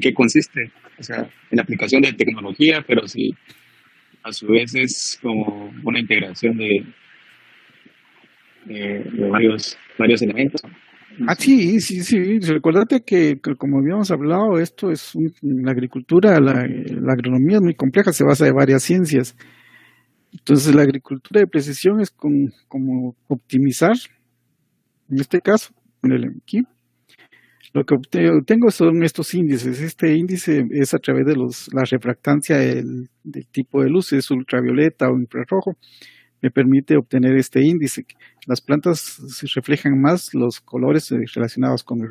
qué consiste, o sea, en la aplicación de tecnología, pero sí, a su vez es como una integración de varios elementos. Ah, sí. Recuérdate que como habíamos hablado, esto es la agricultura, la agronomía es muy compleja, se basa en varias ciencias. Entonces, la agricultura de precisión es como optimizar, en este caso, aquí. Lo que obtengo son estos índices. Este índice es a través de la refractancia del tipo de luz, es ultravioleta o infrarrojo. Me permite obtener este índice. Las plantas se reflejan más los colores relacionados con el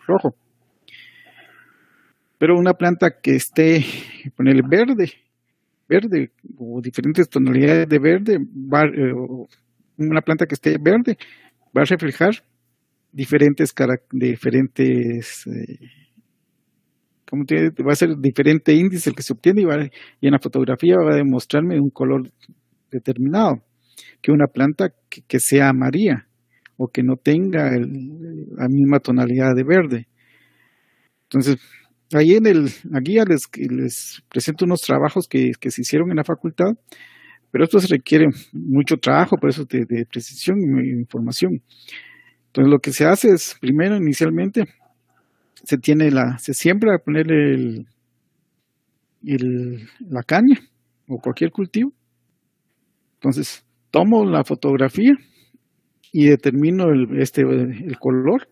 rojo. Pero una planta que esté, ponerle verde o diferentes tonalidades de verde, una planta que esté verde va a reflejar va a ser diferente índice el que se obtiene y en la fotografía va a demostrarme un color determinado, que una planta que sea amarilla o que no tenga la misma tonalidad de verde. Entonces, ahí la guía les presento unos trabajos que se hicieron en la facultad, pero esto se requiere mucho trabajo, por eso de precisión e información. Entonces, lo que se hace es, primero, inicialmente, se siembra, ponerle la caña o cualquier cultivo. Entonces, tomo la fotografía y determino el color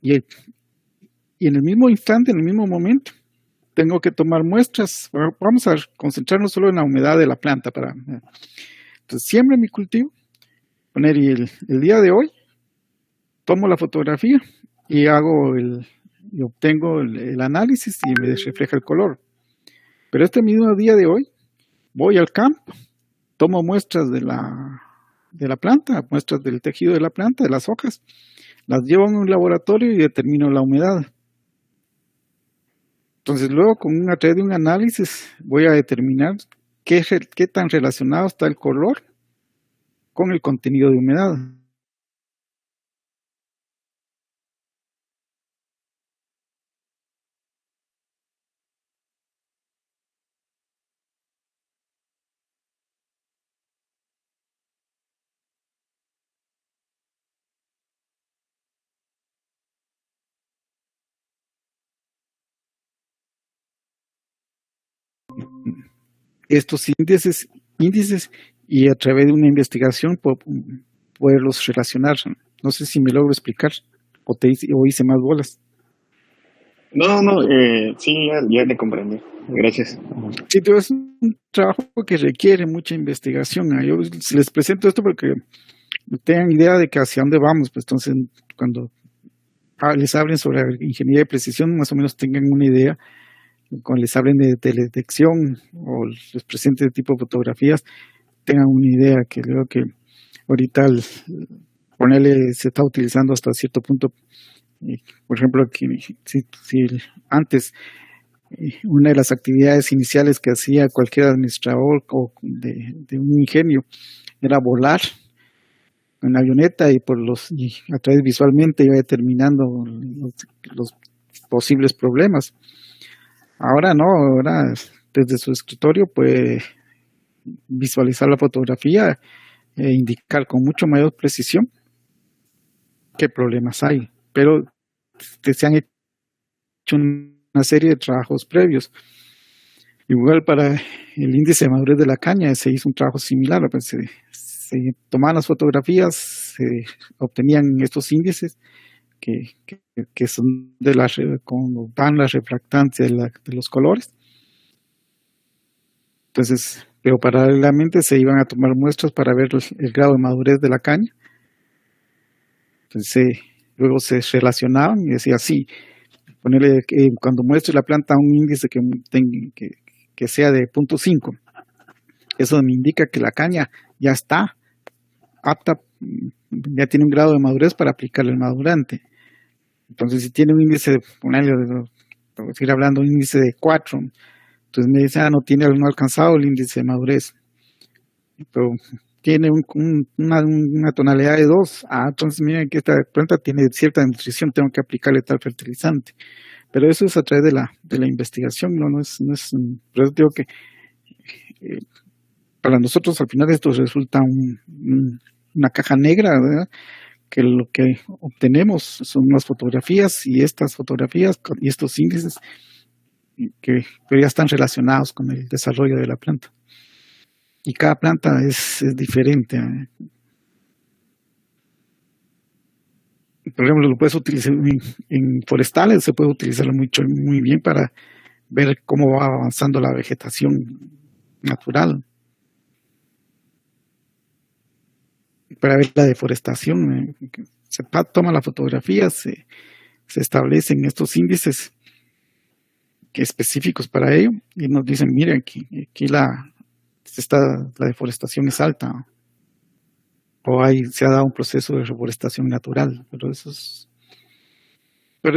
y en el mismo instante, en el mismo momento, tengo que tomar muestras. Vamos a concentrarnos solo en la humedad de la planta. Entonces, siembro mi cultivo, poner el día de hoy, tomo la fotografía y obtengo el análisis y me refleja el color. Pero este mismo día de hoy, voy al campo, tomo muestras de la planta, muestras del tejido de la planta, de las hojas, las llevo a un laboratorio y determino la humedad. Entonces luego a través de un análisis voy a determinar qué tan relacionado está el color con el contenido de humedad. Estos índices y a través de una investigación poderlos relacionar. No sé si me logro explicar o hice más bolas. No, sí, ya te comprendí. Gracias. Sí, pero es un trabajo que requiere mucha investigación. Yo les presento esto porque tengan idea de que hacia dónde vamos. Pues entonces, cuando les hablen sobre ingeniería de precisión, más o menos tengan una idea. Cuando les hablen de teledetección o les presenten tipo de fotografías, tengan una idea, que creo que ahorita ponerle se está utilizando hasta cierto punto. Por ejemplo, si antes una de las actividades iniciales que hacía cualquier administrador o de un ingenio era volar en avioneta y a través visualmente iba determinando los posibles problemas. Ahora no, ahora desde su escritorio puede visualizar la fotografía e indicar con mucho mayor precisión qué problemas hay, pero se han hecho una serie de trabajos previos. Igual para el índice de madurez de la caña se hizo un trabajo similar, pues se tomaban las fotografías, se obtenían estos índices que son como dan la refractancia de los colores. Entonces, pero paralelamente se iban a tomar muestras para ver el grado de madurez de la caña. Entonces, luego se relacionaban y decía, sí, ponerle cuando muestre la planta un índice que sea de 0.5. Eso me indica que la caña ya está apta, ya tiene un grado de madurez para aplicarle el madurante. Entonces, si tiene un índice, seguir hablando, un índice de 4, entonces me dice, no ha alcanzado el índice de madurez, pero tiene una tonalidad de 2. Entonces miren que esta planta tiene cierta nutrición, tengo que aplicarle tal fertilizante. Pero eso es a través de la investigación, no es por eso digo que para nosotros al final esto resulta una caja negra, ¿verdad? Que lo que obtenemos son unas fotografías y estas fotografías y estos índices que ya están relacionados con el desarrollo de la planta. Y cada planta es diferente. Por ejemplo, lo puedes utilizar en forestales, se puede utilizar muy bien para ver cómo va avanzando la vegetación natural. Para ver la deforestación, se toma la fotografía, se establecen estos índices específicos para ello y nos dicen, miren, aquí la deforestación es alta o se ha dado un proceso de reforestación natural, pero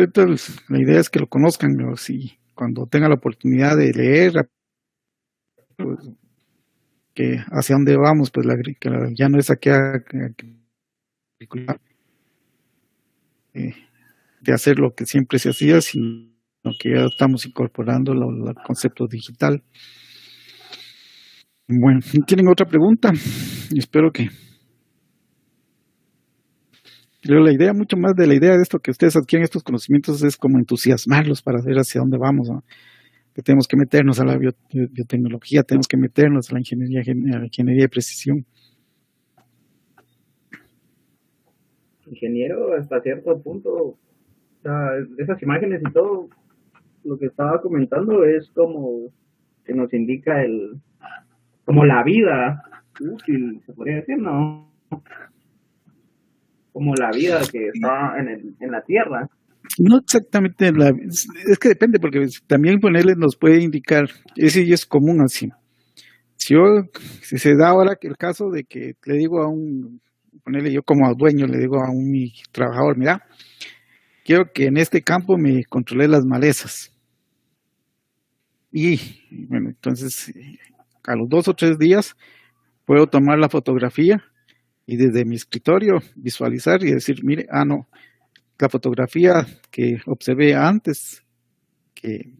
entonces, la idea es que lo conozcan, ¿no? Si cuando tengan la oportunidad de leer pues, que hacia dónde vamos, pues ya no es aquí de hacer lo que siempre se hacía, sino que ya estamos incorporando el concepto digital. Bueno, ¿tienen otra pregunta? Espero que Pero la idea, mucho más de la idea de esto que ustedes adquieren estos conocimientos es como entusiasmarlos para ver hacia dónde vamos, ¿no? Que tenemos que meternos a la biotecnología, tenemos que meternos a la ingeniería de precisión. Ingeniero, hasta cierto punto, o sea, esas imágenes y todo lo que estaba comentando es como que nos indica como la vida útil, se podría decir, ¿no? Como la vida que está en la Tierra. No exactamente, es que depende, porque también ponerle nos puede indicar, ese ya es común así. Si se da ahora el caso de que le digo ponerle yo como dueño, le digo a mi trabajador, mira, quiero que en este campo me controle las malezas. Y bueno, entonces a los 2 o 3 días puedo tomar la fotografía y desde mi escritorio visualizar y decir, mire, no, la fotografía que observé antes que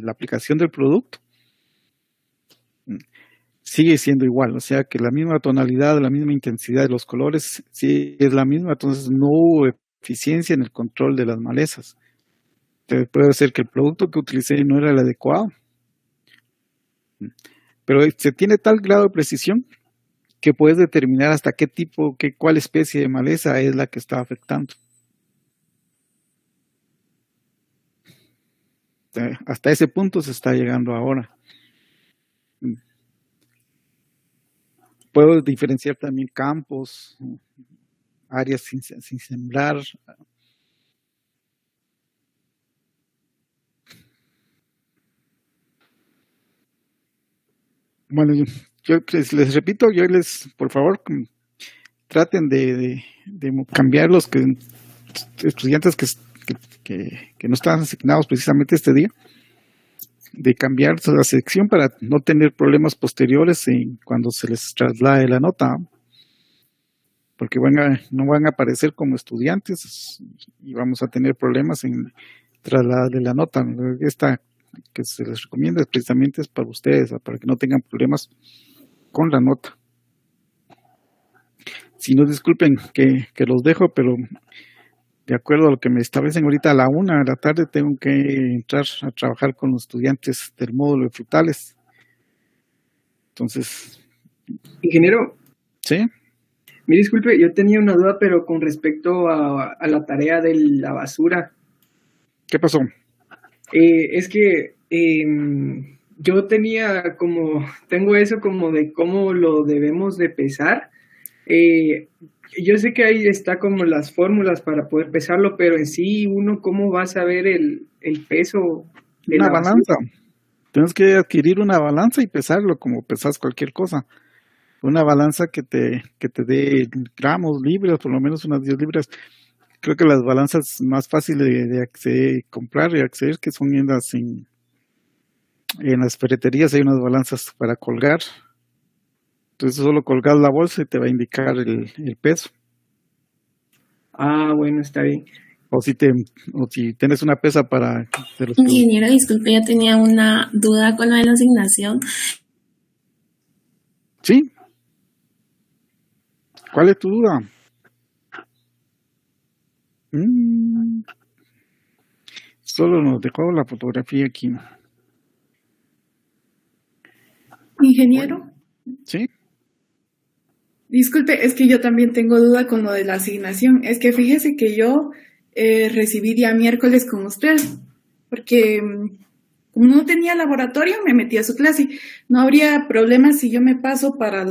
la aplicación del producto sigue siendo igual, o sea que la misma tonalidad, la misma intensidad de los colores sí es la misma, entonces no hubo eficiencia en el control de las malezas. Entonces puede ser que el producto que utilicé no era el adecuado, pero se tiene tal grado de precisión que puedes determinar hasta qué tipo, cuál especie de maleza es la que está afectando. Hasta ese punto se está llegando ahora. Puedo diferenciar también campos, áreas sin sembrar. Bueno, yo les repito, por favor, traten de cambiar los estudiantes que no están asignados precisamente este día, de cambiar la sección para no tener problemas posteriores cuando se les traslade la nota, porque no van a aparecer como estudiantes y vamos a tener problemas en trasladarle la nota. Esta que se les recomienda precisamente es para ustedes, para que no tengan problemas con la nota. Si no, disculpen que los dejo, pero de acuerdo a lo que me establecen ahorita a la 1 de la tarde, tengo que entrar a trabajar con los estudiantes del módulo de frutales. Entonces... Ingeniero. ¿Sí? Me disculpe, yo tenía una duda, pero con respecto a la tarea de la basura. ¿Qué pasó? Es que yo tengo eso como de cómo lo debemos de pesar. Yo sé que ahí está como las fórmulas para poder pesarlo, pero en sí uno cómo va a saber el peso de una la balanza. Tienes que adquirir una balanza y pesarlo como pesas cualquier cosa. Una balanza que te dé gramos, libras, por lo menos unas 10 libras. Creo que las balanzas más fáciles de acceder, comprar y acceder, que son en las ferreterías, hay unas balanzas para colgar. Entonces solo colgas la bolsa y te va a indicar el peso. Ah, bueno, está bien. O si tienes una pesa para... Ingeniero, disculpe, yo tenía una duda con lo de la asignación. ¿Sí? ¿Cuál es tu duda? Solo nos dejó la fotografía aquí. Ingeniero. ¿Sí? Disculpe, es que yo también tengo duda con lo de la asignación. Es que fíjese que yo recibí día miércoles con usted, porque como no tenía laboratorio, me metí a su clase. No habría problema si yo me paso para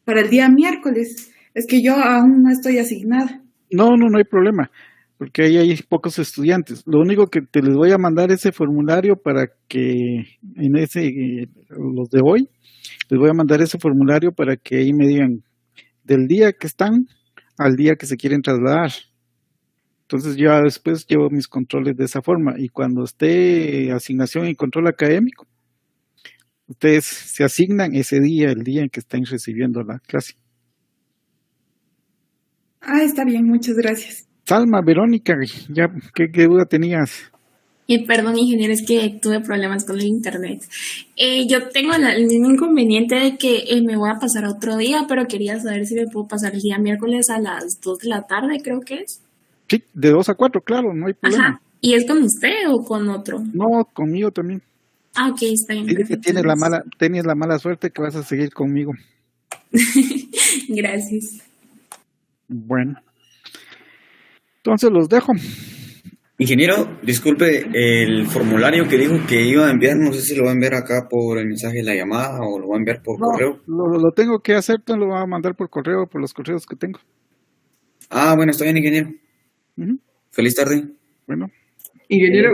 el día miércoles. Es que yo aún no estoy asignada. No hay problema, porque ahí hay pocos estudiantes. Lo único que les voy a mandar ese formulario para que los de hoy, les voy a mandar ese formulario para que ahí me digan del día que están al día que se quieren trasladar. Entonces yo después llevo mis controles de esa forma y cuando esté asignación y control académico, ustedes se asignan ese día, el día en que estén recibiendo la clase. Ah, está bien, muchas gracias. Salma, Verónica, ya, ¿qué duda tenías? Y perdón, ingeniero, es que tuve problemas con el internet. Yo tengo el mismo inconveniente de que me voy a pasar otro día, pero quería saber si me puedo pasar el día miércoles a las 2 de la tarde, creo que es. Sí, de 2 a 4, claro, no hay problema. Ajá. ¿Y es con usted o con otro? No, conmigo también. Ah, ok, está bien. Dice que Perfecto. tienes la mala suerte que vas a seguir conmigo. Gracias. Bueno, entonces los dejo. Ingeniero, disculpe, el formulario que dijo que iba a enviar, no sé si lo va a enviar acá por el mensaje de la llamada o lo va a enviar por No, correo. lo tengo que hacer, te lo voy a mandar por correo, por los correos que tengo. Ah, bueno, está bien, ingeniero. Ujú. Feliz tarde. Bueno, Ingeniero,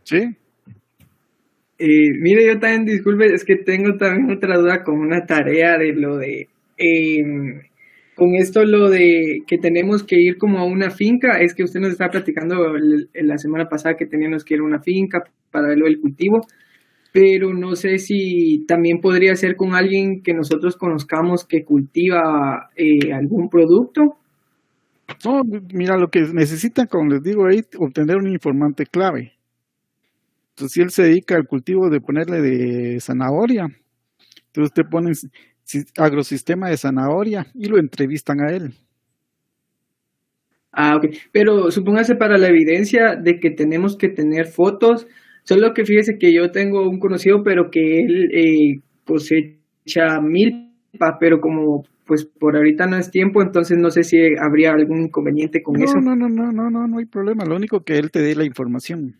sí. mire, yo también, disculpe, es que tengo también otra duda con una tarea de lo de, con esto lo de que tenemos que ir como a una finca, es que usted nos estaba platicando la semana pasada que teníamos que ir a una finca para ver lo del cultivo, pero no sé si también podría ser con alguien que nosotros conozcamos que cultiva algún producto. No, mira, lo que necesitan, como les digo ahí, obtener un informante clave. Entonces, si él se dedica al cultivo de ponerle de zanahoria, entonces te ponen agrosistema de zanahoria y lo entrevistan a él. Ah, ok. Pero supóngase para la evidencia de que tenemos que tener fotos, solo que fíjese que yo tengo un conocido, pero que él cosecha milpa, pero como pues por ahorita no es tiempo, entonces no sé si habría algún inconveniente con eso. No hay problema. Lo único que él te dé la información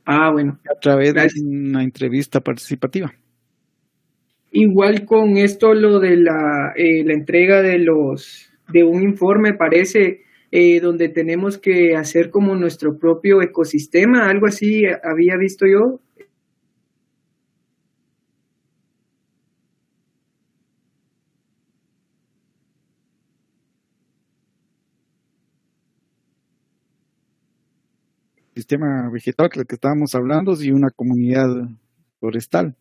Ah, bueno, a través de gracias. una entrevista participativa. Igual con esto, lo de la entrega de un informe, parece, donde tenemos que hacer como nuestro propio ecosistema, algo así había visto yo. Sistema vegetal, que es el que estábamos hablando, y una comunidad forestal.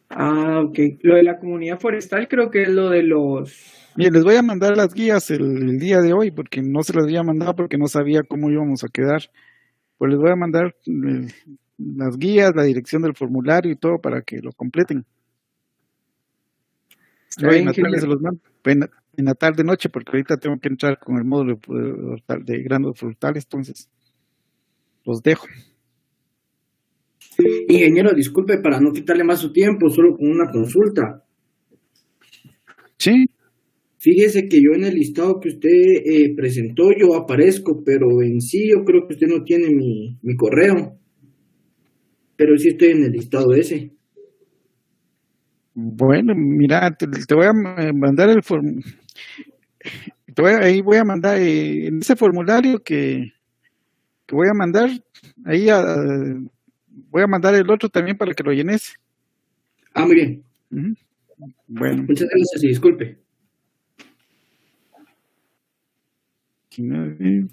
Ah, ok. Lo de la comunidad forestal creo que es lo de los... Mire, les voy a mandar las guías el día de hoy, porque no se las había mandado porque no sabía cómo íbamos a quedar. Pues les voy a mandar las guías, la dirección del formulario y todo para que lo completen. Está Hoy en bien, la tarde ingeniero. se los mando. En la tarde noche, porque ahorita tengo que entrar con el módulo de granos frutales, entonces los dejo. Ingeniero, disculpe para no quitarle más su tiempo, solo con una consulta. Sí, Fíjese que yo en el listado que usted presentó, yo aparezco, pero en sí yo creo que usted no tiene mi correo. Pero sí estoy en el listado ese. bueno, mira, te voy a mandar el formulario. Ahí voy a mandar, en ese formulario que voy a mandar, ahí voy a mandar el otro también para que lo llenes. Ah, muy bien. Ujú. Bueno, Muchas gracias y disculpe. 19.